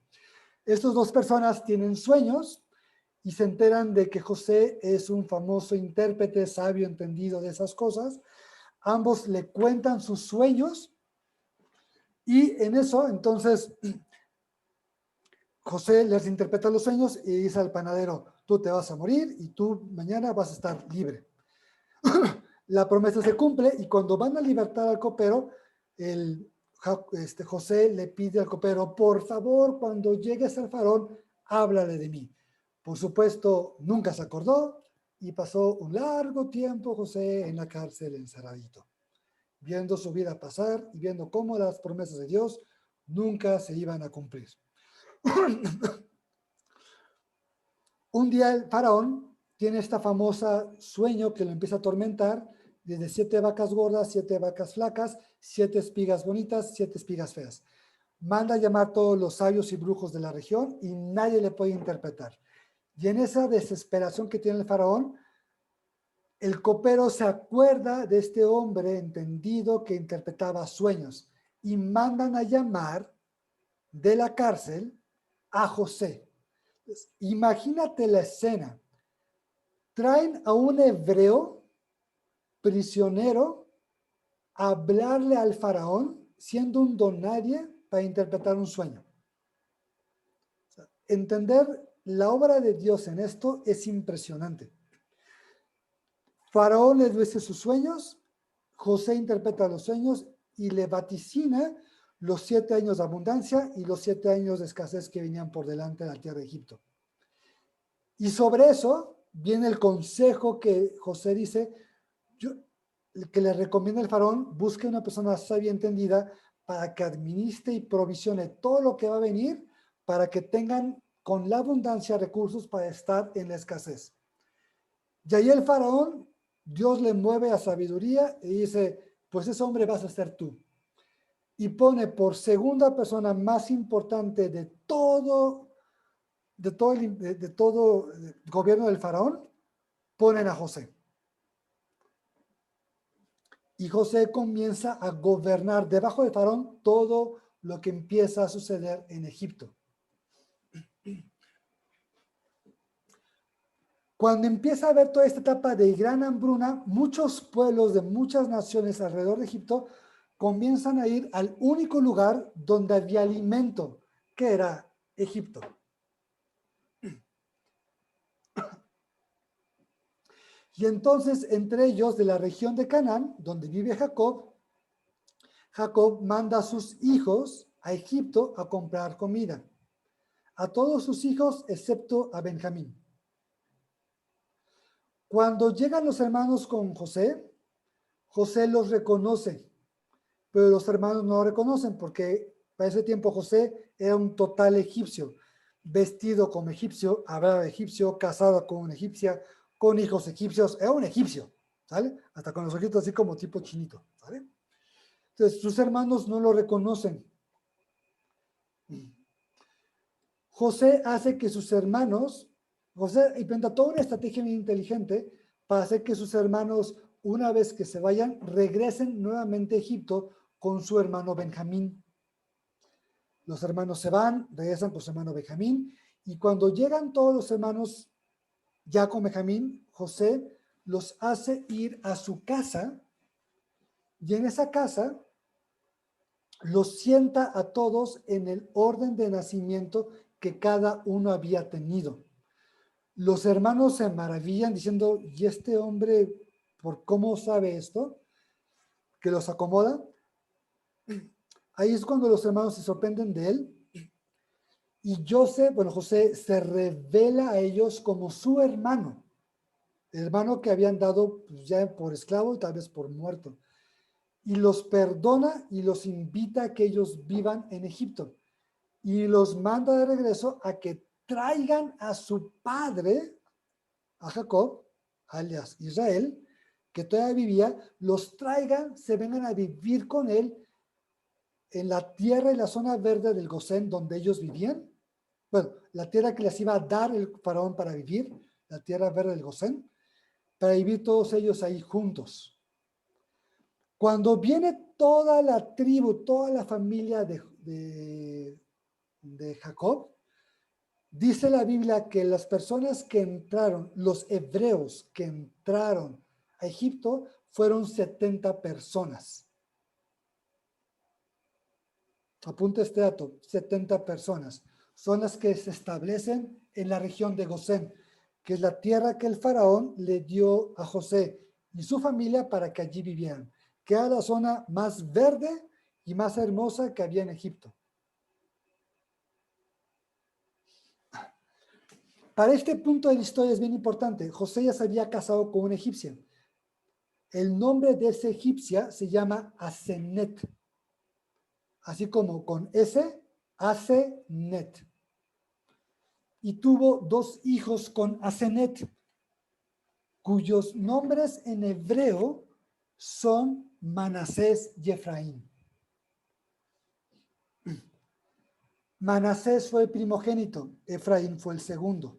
Estas dos personas tienen sueños y se enteran de que José es un famoso intérprete, sabio, entendido de esas cosas. Ambos le cuentan sus sueños y en eso, entonces, José les interpreta los sueños y dice al panadero, tú te vas a morir y tú mañana vas a estar libre. La promesa se cumple y cuando van a libertar al copero, José le pide al copero, por favor, cuando llegues al faraón, háblale de mí. Por supuesto, nunca se acordó y pasó un largo tiempo José en la cárcel encerradito, viendo su vida pasar y viendo cómo las promesas de Dios nunca se iban a cumplir. Un día el faraón tiene esta famosa sueño que lo empieza a atormentar, desde 7 vacas gordas, 7 vacas flacas, 7 espigas bonitas, 7 espigas feas. Manda a llamar todos los sabios y brujos de la región y nadie le puede interpretar. Y en esa desesperación que tiene el faraón, el copero se acuerda de este hombre entendido que interpretaba sueños y mandan a llamar de la cárcel a José. Entonces, imagínate la escena. Traen a un hebreo prisionero a hablarle al faraón siendo un don nadie para interpretar un sueño. O sea, entender la obra de Dios en esto es impresionante. Faraón le dice sus sueños, José interpreta los sueños y le vaticina los 7 años de abundancia y los 7 años de escasez que venían por delante de la tierra de Egipto. Y sobre eso viene el consejo que José dice, que le recomienda el faraón, busque una persona sabia y entendida para que administre y provisione todo lo que va a venir para que tengan con la abundancia recursos para estar en la escasez. Y ahí el faraón, Dios le mueve a sabiduría y dice, pues ese hombre vas a ser tú. Y pone por segunda persona más importante de todo el gobierno del faraón, ponen a José. Y José comienza a gobernar debajo del faraón todo lo que empieza a suceder en Egipto. Cuando empieza a haber toda esta etapa de gran hambruna, muchos pueblos de muchas naciones alrededor de Egipto comienzan a ir al único lugar donde había alimento, que era Egipto. Y entonces, entre ellos, de la región de Canaán, donde vive Jacob, Jacob manda a sus hijos a Egipto a comprar comida. A todos sus hijos, excepto a Benjamín. Cuando llegan los hermanos con José, José los reconoce, pero los hermanos no lo reconocen porque para ese tiempo José era un total egipcio, vestido como egipcio, hablaba egipcio, casado con una egipcia, con hijos egipcios, era un egipcio, ¿sale? Hasta con los ojitos así como tipo chinito, ¿sale? Entonces sus hermanos no lo reconocen. José hace que sus hermanos, José inventa toda una estrategia bien inteligente para hacer que sus hermanos, una vez que se vayan, regresen nuevamente a Egipto con su hermano Benjamín. Los hermanos se van, regresan con su hermano Benjamín, y cuando llegan todos los hermanos ya con Benjamín, José los hace ir a su casa, y en esa casa los sienta a todos en el orden de nacimiento que cada uno había tenido. Los hermanos se maravillan diciendo, ¿y este hombre por cómo sabe esto? Que los acomoda. Ahí es cuando los hermanos se sorprenden de él. Y José se revela a ellos como su hermano. El hermano que habían dado pues, ya por esclavo y tal vez por muerto. Y los perdona y los invita a que ellos vivan en Egipto. Y los manda de regreso a que traigan a su padre, a Jacob, alias Israel, que todavía vivía, los traigan, se vengan a vivir con él en la tierra y la zona verde del Gosén donde ellos vivían. Bueno, la tierra que les iba a dar el faraón para vivir, la tierra verde del Gosén, para vivir todos ellos ahí juntos. Cuando viene toda la tribu, toda la familia de Jacob, Dice la Biblia que las personas que entraron, los hebreos que entraron a Egipto, fueron 70 personas. Apunta este dato, 70 personas. Son las que se establecen en la región de Gosén, que es la tierra que el faraón le dio a José y su familia para que allí vivieran, que era la zona más verde y más hermosa que había en Egipto. Para este punto de la historia es bien importante. José ya se había casado con una egipcia. El nombre de esa egipcia se llama Asenet, así como con S, Asenet. Y tuvo 2 hijos con Asenet, cuyos nombres en hebreo son Manasés y Efraín. Manasés fue el primogénito, Efraín fue el segundo.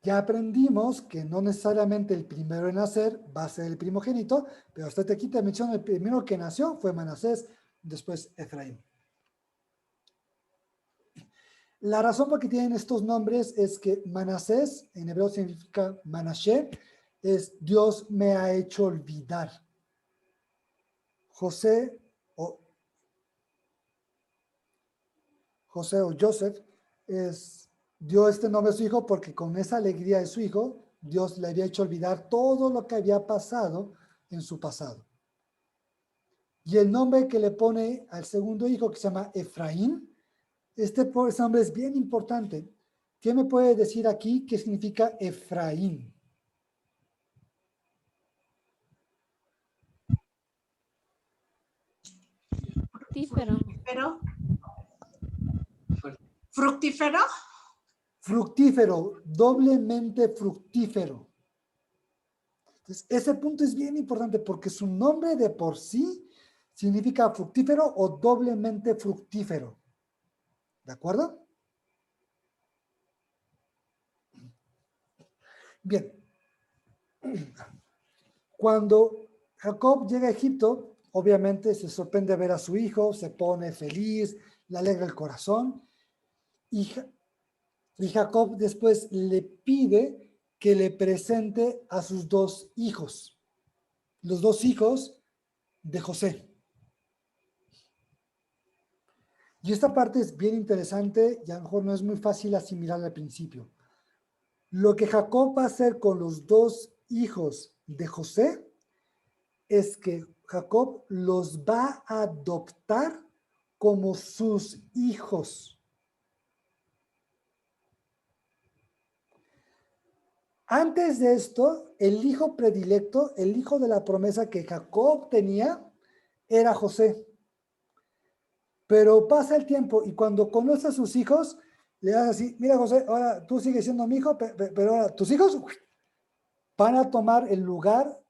Ya aprendimos que no necesariamente el primero en nacer va a ser el primogénito, pero hasta aquí te menciono el primero que nació fue Manasés, después Efraín. La razón por que tienen estos nombres es que Manasés, en hebreo significa Manashe, es Dios me ha hecho olvidar. José o Joseph dio este nombre a su hijo porque con esa alegría de su hijo, Dios le había hecho olvidar todo lo que había pasado en su pasado. Y el nombre que le pone al segundo hijo, que se llama Efraín, este nombre es bien importante. ¿Quién me puede decir aquí qué significa Efraín? Fructífero. ¿Pero? ¿Fructífero? Fructífero, doblemente fructífero. Entonces, ese punto es bien importante porque su nombre de por sí significa fructífero o doblemente fructífero. ¿De acuerdo? Bien. Cuando Jacob llega a Egipto, obviamente se sorprende ver a su hijo, se pone feliz, le alegra el corazón. Y Jacob después le pide que le presente a sus 2 hijos, los 2 hijos de José. Y esta parte es bien interesante y a lo mejor no es muy fácil asimilar al principio. Lo que Jacob va a hacer con los 2 hijos de José es que Jacob los va a adoptar como sus hijos. Antes de esto, el hijo predilecto, el hijo de la promesa que Jacob tenía, era José. Pero pasa el tiempo y cuando conoce a sus hijos, le das así, mira José, ahora tú sigues siendo mi hijo, pero ahora tus hijos van a tomar el lugar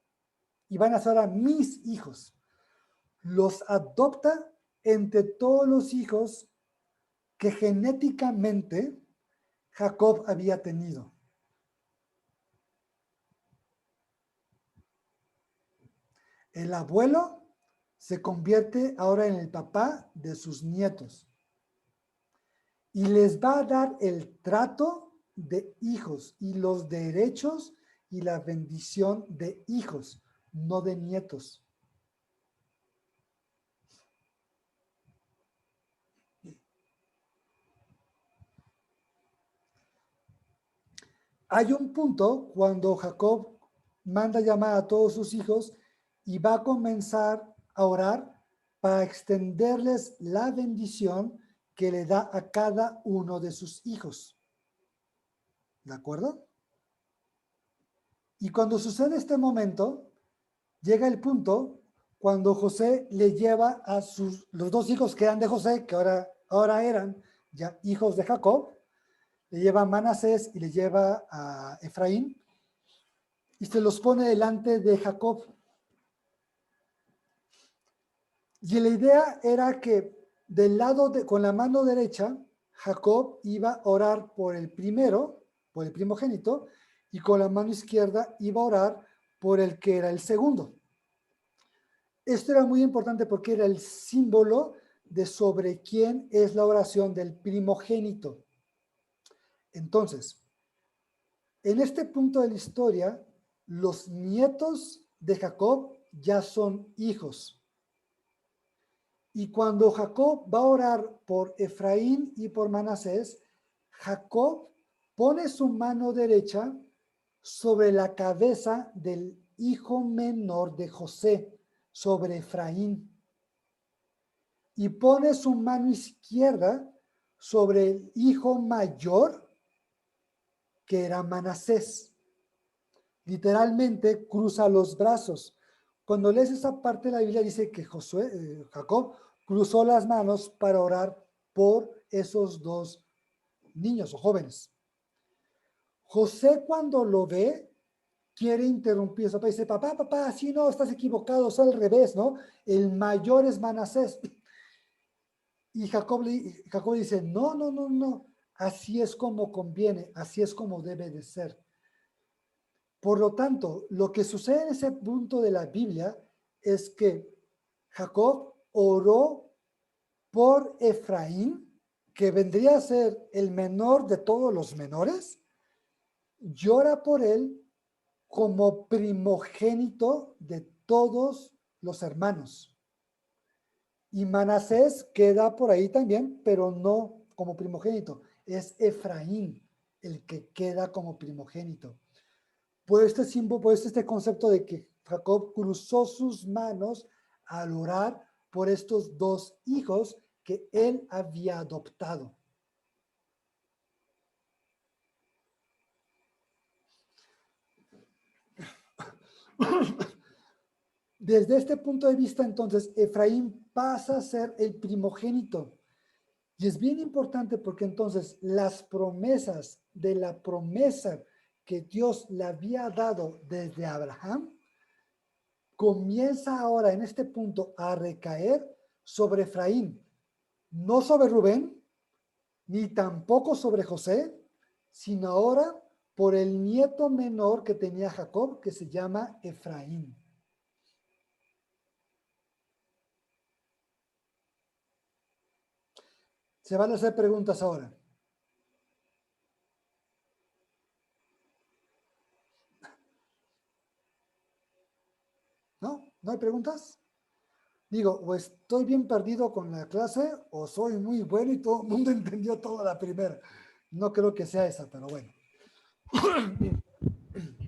y van a ser ahora mis hijos. Los adopta entre todos los hijos que genéticamente Jacob había tenido. El abuelo se convierte ahora en el papá de sus nietos y les va a dar el trato de hijos y los derechos y la bendición de hijos, no de nietos. Hay un punto cuando Jacob manda llamar a todos sus hijos y va a comenzar a orar para extenderles la bendición que le da a cada uno de sus hijos. ¿De acuerdo? Y cuando sucede este momento, llega el punto cuando José le lleva a los 2 hijos que eran de José, que ahora eran ya hijos de Jacob, le lleva a Manasés y le lleva a Efraín y se los pone delante de Jacob. Y la idea era que del lado con la mano derecha, Jacob iba a orar por el primero, por el primogénito, y con la mano izquierda iba a orar por el que era el segundo. Esto era muy importante porque era el símbolo de sobre quién es la oración del primogénito. Entonces, en este punto de la historia, los nietos de Jacob ya son hijos. Y cuando Jacob va a orar por Efraín y por Manasés, Jacob pone su mano derecha sobre la cabeza del hijo menor de José, sobre Efraín, y pone su mano izquierda sobre el hijo mayor, que era Manasés. Literalmente cruza los brazos. Cuando lees esa parte de la Biblia dice que Jacob cruzó las manos para orar por esos dos niños o jóvenes. José, cuando lo ve, quiere interrumpir. Su papá dice, papá, así no, estás equivocado, es al revés, ¿no? El mayor es Manasés. Y Jacob dice, no, así es como conviene, así es como debe de ser. Por lo tanto, lo que sucede en ese punto de la Biblia es que Jacob oró por Efraín, que vendría a ser el menor de todos los menores, llora por él como primogénito de todos los hermanos. Y Manasés queda por ahí también, pero no como primogénito. Es Efraín el que queda como primogénito. Por este símbolo, por este concepto de que Jacob cruzó sus manos al orar por estos dos hijos que él había adoptado. Desde este punto de vista, entonces, Efraín pasa a ser el primogénito. Y es bien importante porque entonces las promesas de la promesa que Dios le había dado desde Abraham comienza ahora en este punto a recaer sobre Efraín, no sobre Rubén, ni tampoco sobre José, sino ahora por el nieto menor que tenía Jacob, que se llama Efraín. Se van a hacer preguntas ahora. ¿No? ¿No hay preguntas? Digo, o estoy bien perdido con la clase o soy muy bueno y todo el mundo entendió toda la primera. No creo que sea esa, pero bueno.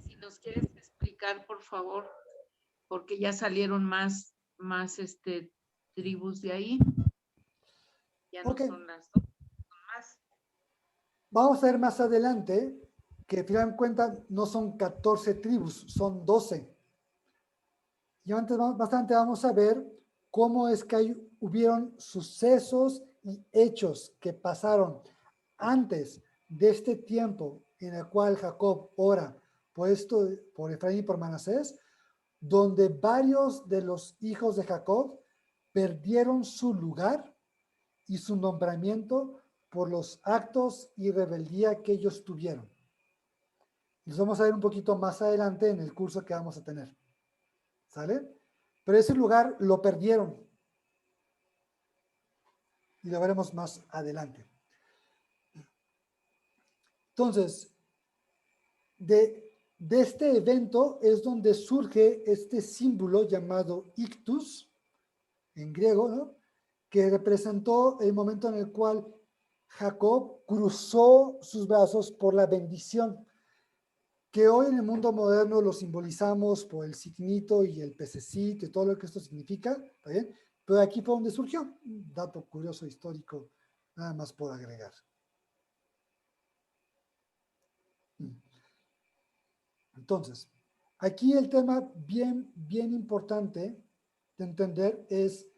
Si nos quieres explicar, por favor, porque ya salieron más tribus de ahí. Ya no Ok. son las dos, son más. Vamos a ver más adelante que, al final de cuentas, no son 14 tribus, son 12. Y antes, bastante vamos a ver cómo es que hubieron sucesos y hechos que pasaron antes de este tiempo en el cual Jacob ora por Efraín y por Manasés, donde varios de los hijos de Jacob perdieron su lugar y su nombramiento por los actos y rebeldía que ellos tuvieron. Los vamos a ver un poquito más adelante en el curso que vamos a tener. ¿Sale? Pero ese lugar lo perdieron. Y lo veremos más adelante. Entonces, de este evento es donde surge este símbolo llamado ictus, en griego, ¿no? Que representó el momento en el cual Jacob cruzó sus brazos por la bendición, que hoy en el mundo moderno lo simbolizamos por el signito y el pececito y todo lo que esto significa, ¿está bien? Pero aquí fue donde surgió, un dato curioso histórico, nada más por agregar. Entonces, aquí el tema bien importante de entender es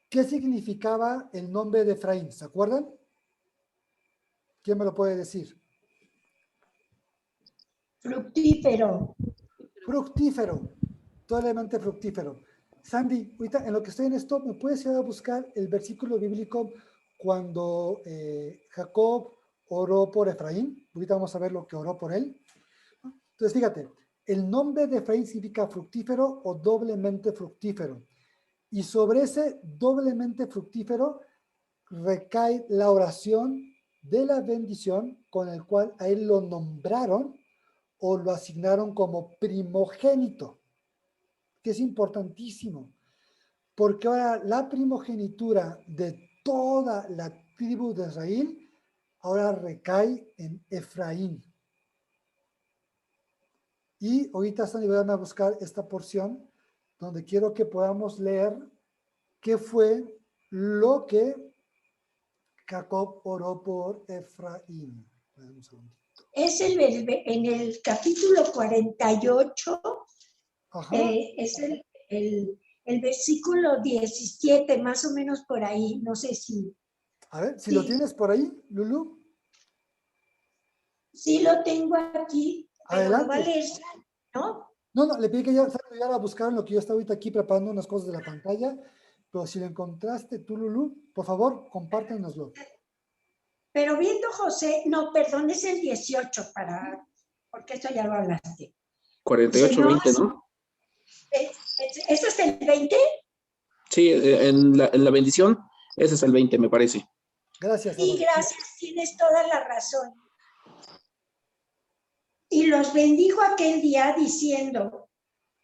qué significaba el nombre de Efraín, ¿se acuerdan? ¿Quién me lo puede decir? Fructífero. Fructífero, totalmente fructífero. Sandy, ahorita en lo que estoy en esto, ¿me puedes ir a buscar el versículo bíblico cuando Jacob oró por Efraín? Ahorita vamos a ver lo que oró por él. Entonces, fíjate, El nombre de Efraín significa fructífero o doblemente fructífero. Y sobre ese doblemente fructífero recae la oración de la bendición con el cual a él lo nombraron o lo asignaron como primogénito, que es importantísimo, porque ahora la primogenitura de toda la tribu de Israel ahora recae en Efraín. Y ahorita están ayudando a buscar esta porción donde quiero que podamos leer qué fue lo que Jacob oró por Efraín. Un segundito. Es en el capítulo 48, Ajá. es el versículo 17, más o menos por ahí, no sé si. A ver, si Sí. lo tienes por ahí, Lulu. Sí lo tengo aquí, pero lo va a Adelante. leer, ¿no? No, le pedí que ya se lo ayudara a buscar en lo que yo estaba ahorita aquí preparando unas cosas de la pantalla, pero si lo encontraste tú, Lulu, por favor, compártenoslo. Pero viendo José, no, perdón, es el 18 porque esto ya lo hablaste. 48, no, 20, ¿no? ¿Ese es el 20? Sí, en la bendición, ese es el 20, me parece. Gracias. Sí, Adolfo. gracias, tienes toda la razón. Y los bendijo aquel día diciendo,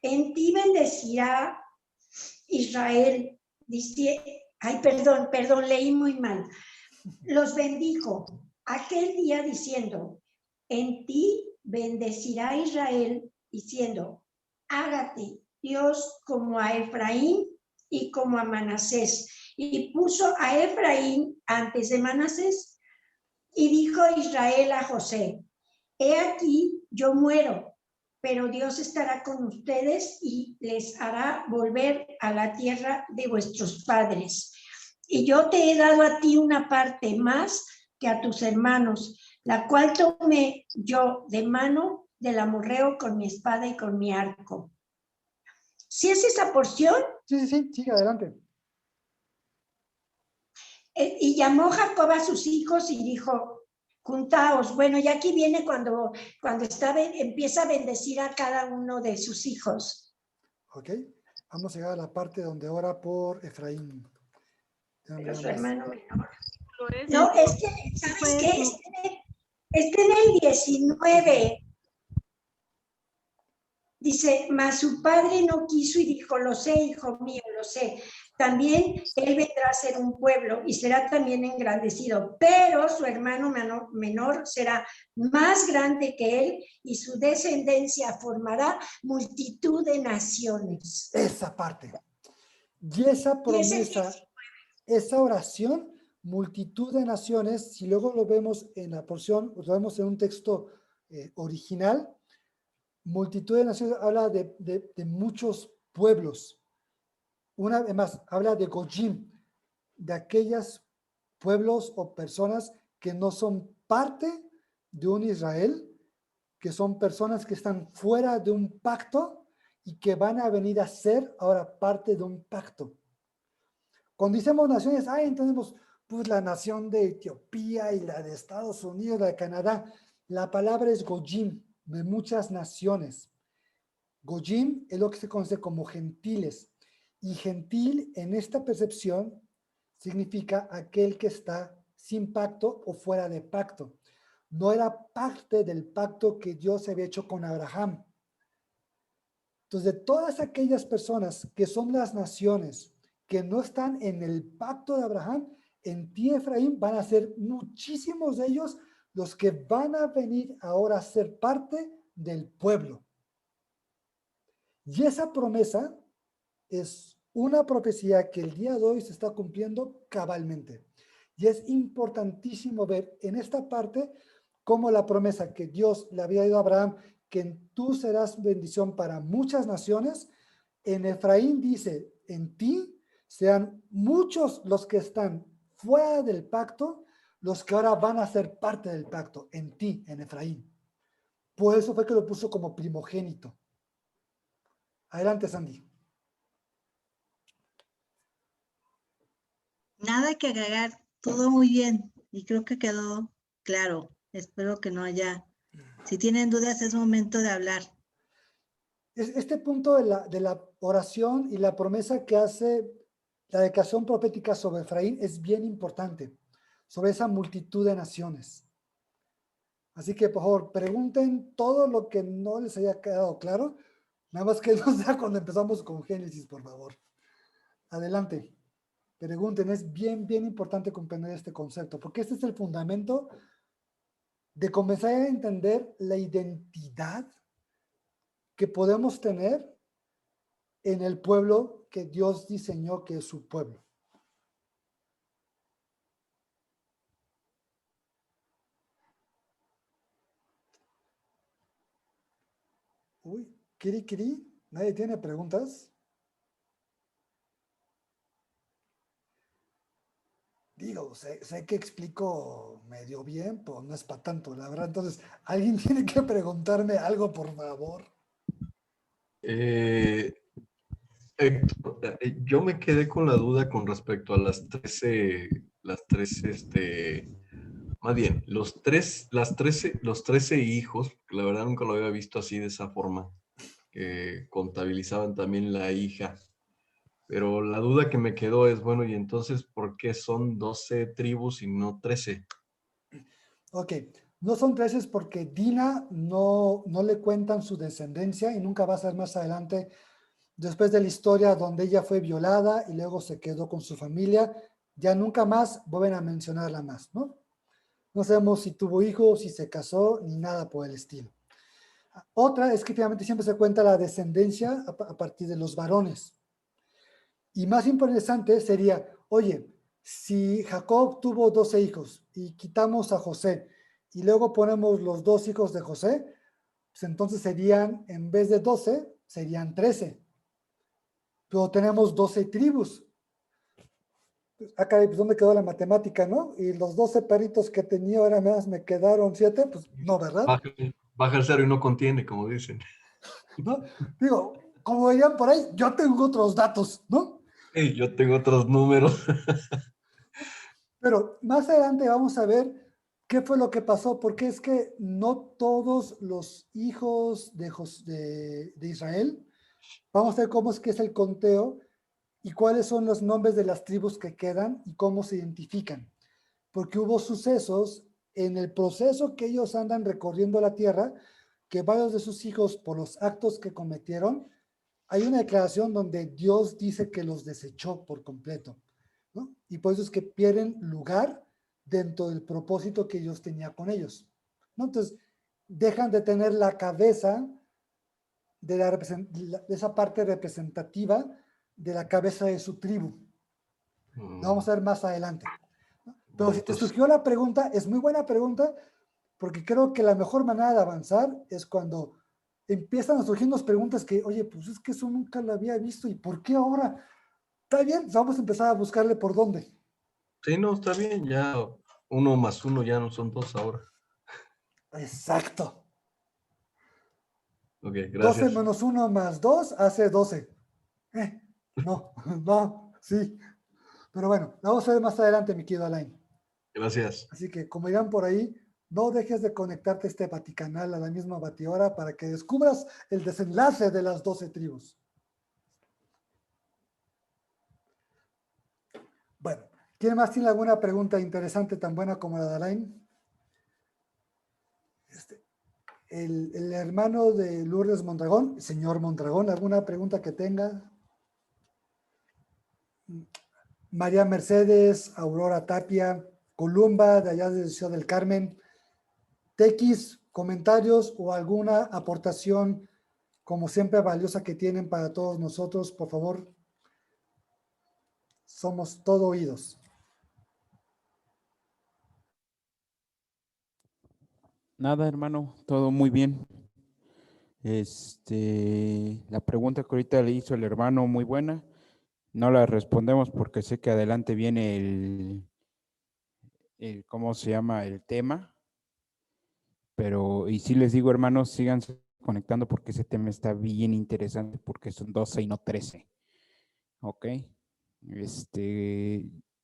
en ti bendecirá Israel. Ay, perdón, leí muy mal. Los bendijo aquel día diciendo, en ti bendecirá Israel, diciendo, hágate Dios como a Efraín y como a Manasés. Y puso a Efraín antes de Manasés. Y dijo Israel a José, he aquí, yo muero, pero Dios estará con ustedes y les hará volver a la tierra de vuestros padres. Y yo te he dado a ti una parte más que a tus hermanos, la cual tomé yo de mano del amorreo con mi espada y con mi arco. ¿Sí es esa porción? Sí, sigue adelante. Y llamó Jacob a sus hijos y dijo, juntaos. Bueno, y aquí viene cuando empieza a bendecir a cada uno de sus hijos. Ok, vamos a llegar a la parte donde ora por Efraín. Pero su hermano menor. Lo es. No, es que, ¿sabes qué? Está en el 19. Dice, mas su padre no quiso y dijo, lo sé, hijo mío, lo sé. También él vendrá a ser un pueblo y será también engrandecido, pero su hermano menor será más grande que él y su descendencia formará multitud de naciones. Esa parte. Y esa promesa, esa oración, multitud de naciones, si luego lo vemos en la porción, lo vemos en un texto original, multitud de naciones habla de muchos pueblos. Una vez más, habla de Gojim, de aquellos pueblos o personas que no son parte de un Israel, que son personas que están fuera de un pacto y que van a venir a ser ahora parte de un pacto. Cuando decimos naciones, entendemos pues la nación de Etiopía y la de Estados Unidos, la de Canadá. La palabra es Gojim, de muchas naciones. Gojim es lo que se conoce como gentiles. Y gentil en esta percepción significa aquel que está sin pacto o fuera de pacto. No era parte del pacto que Dios había hecho con Abraham. Entonces, de todas aquellas personas que son las naciones que no están en el pacto de Abraham, en ti, Efraín, van a ser muchísimos de ellos los que van a venir ahora a ser parte del pueblo. Y esa promesa es una profecía que el día de hoy se está cumpliendo cabalmente. Y es importantísimo ver en esta parte cómo la promesa que Dios le había dado a Abraham, que tú serás bendición para muchas naciones, en Efraín dice, en ti sean muchos los que están fuera del pacto, los que ahora van a ser parte del pacto, en ti, en Efraín. Por eso fue que lo puso como primogénito. Adelante, Sandy. Nada que agregar, todo muy bien y creo que quedó claro. Espero que no haya. Si tienen dudas es momento de hablar. Este punto de la oración y la promesa que hace la declaración profética sobre Efraín es bien importante, sobre esa multitud de naciones. Así que, por favor, pregunten todo lo que no les haya quedado claro, nada más que no sea cuando empezamos con Génesis, por favor. Adelante, pregunten, es bien, bien importante comprender este concepto, porque este es el fundamento de comenzar a entender la identidad que podemos tener en el pueblo que Dios diseñó que es su pueblo. Uy, Kiri, ¿nadie tiene preguntas? Digo, sé que explico medio bien, pero no es para tanto, la verdad. Entonces, alguien tiene que preguntarme algo, por favor. Héctor, yo me quedé con la duda con respecto a las 13, más bien, los 13 hijos, que la verdad nunca lo había visto así de esa forma, que contabilizaban también la hija. Pero la duda que me quedó es, bueno, ¿y entonces por qué son 12 tribus y no 13? Ok, no son 13 porque Dina no le cuentan su descendencia y nunca va a ser más adelante, después de la historia donde ella fue violada y luego se quedó con su familia, ya nunca más vuelven a mencionarla más, ¿no? No sabemos si tuvo hijos, si se casó, ni nada por el estilo. Otra es que finalmente siempre se cuenta la descendencia a partir de los varones. Y más interesante sería, oye, si Jacob tuvo 12 hijos y quitamos a José y luego ponemos los 2 hijos de José, pues entonces serían, en vez de 12, serían 13. Pero tenemos 12 tribus. Acá, pues, ¿dónde quedó la matemática, no? Y los 12 perritos que tenía ahora más me quedaron 7, pues no, ¿verdad? Baja el cero y no contiene, como dicen. ¿No? Digo, como veían por ahí, yo tengo otros datos, ¿no? Sí, yo tengo otros números. Pero más adelante vamos a ver qué fue lo que pasó, porque es que no todos los hijos de Israel, vamos a ver cómo es que es el conteo y cuáles son los nombres de las tribus que quedan y cómo se identifican. Porque hubo sucesos en el proceso que ellos andan recorriendo la tierra, que varios de sus hijos, por los actos que cometieron, hay una declaración donde Dios dice que los desechó por completo, ¿no? Y por eso es que pierden lugar dentro del propósito que Dios tenía con ellos, ¿no? Entonces, dejan de tener la cabeza de esa parte representativa de la cabeza de su tribu. Lo vamos a ver más adelante. Pero si te Entonces, surgió la pregunta, es muy buena pregunta, porque creo que la mejor manera de avanzar es cuando empiezan a surgir unas preguntas que, oye, pues es que eso nunca lo había visto y ¿por qué ahora? Está bien, vamos a empezar a buscarle por dónde. sí, no, está bien, ya 1 más 1 ya no son 2 ahora. Exacto. Ok, 12 gracias. menos 1 más 2 hace 12. No, no, sí. Pero bueno, vamos a ver más adelante, mi querido Alain. Gracias. Así que, como dirán por ahí, no dejes de conectarte a este Vaticanal a la misma batihora para que descubras el desenlace de las 12 tribus. Bueno, ¿quién más tiene alguna pregunta interesante tan buena como la de Alain? El hermano de Lourdes Mondragón, señor Mondragón, ¿alguna pregunta que tenga? María Mercedes, Aurora Tapia, Columba, de allá de Ciudad del Carmen. Tequis, comentarios o alguna aportación, como siempre, valiosa que tienen para todos nosotros, por favor. Somos todo oídos. Nada, hermano, todo muy bien. La pregunta que ahorita le hizo el hermano, muy buena. No la respondemos porque sé que adelante viene ¿cómo se llama? El tema. Pero, y sí les digo, hermanos, síganse conectando porque ese tema está bien interesante porque son 12 y no 13. Ok.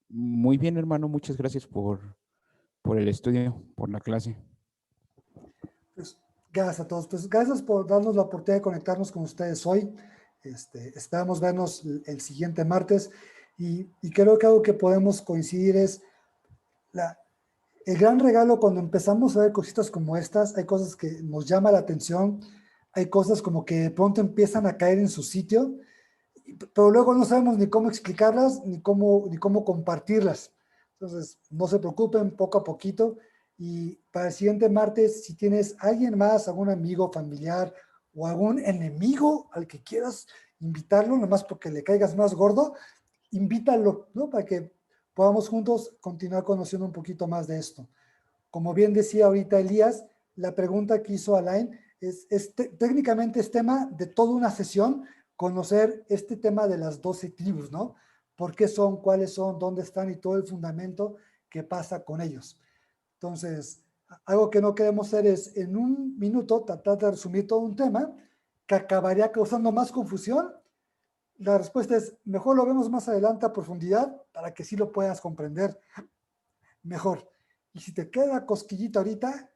Muy bien, hermano, muchas gracias por el estudio, por la clase. Pues, Gracias a todos. Pues gracias por darnos la oportunidad de conectarnos con ustedes hoy. Esperamos vernos el siguiente martes y creo que algo que podemos coincidir es el gran regalo cuando empezamos a ver cositas como estas. Hay cosas que nos llama la atención, hay cosas como que de pronto empiezan a caer en su sitio, pero luego no sabemos ni cómo explicarlas ni cómo compartirlas. Entonces, no se preocupen, poco a poquito. Y para el siguiente martes, si tienes alguien más, algún amigo, familiar o algún enemigo al que quieras invitarlo, nomás porque le caigas más gordo, invítalo, ¿no? Para que podamos juntos continuar conociendo un poquito más de esto. Como bien decía ahorita Elías, la pregunta que hizo Alain técnicamente es tema de toda una sesión, conocer este tema de las 12 tribus, ¿no? ¿Por qué son, cuáles son, dónde están y todo el fundamento que pasa con ellos? Entonces, algo que no queremos hacer es en un minuto tratar de resumir todo un tema que acabaría causando más confusión. La respuesta es, mejor lo vemos más adelante a profundidad para que sí lo puedas comprender mejor. Y si te queda cosquillita ahorita,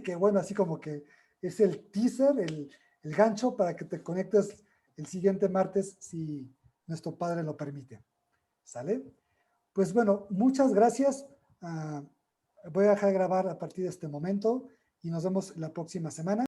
que bueno, así como que es el teaser, el gancho para que te conectes el siguiente martes si nuestro Padre lo permite. ¿Sale? Pues bueno, muchas gracias. Voy a dejar grabar a partir de este momento y nos vemos la próxima semana.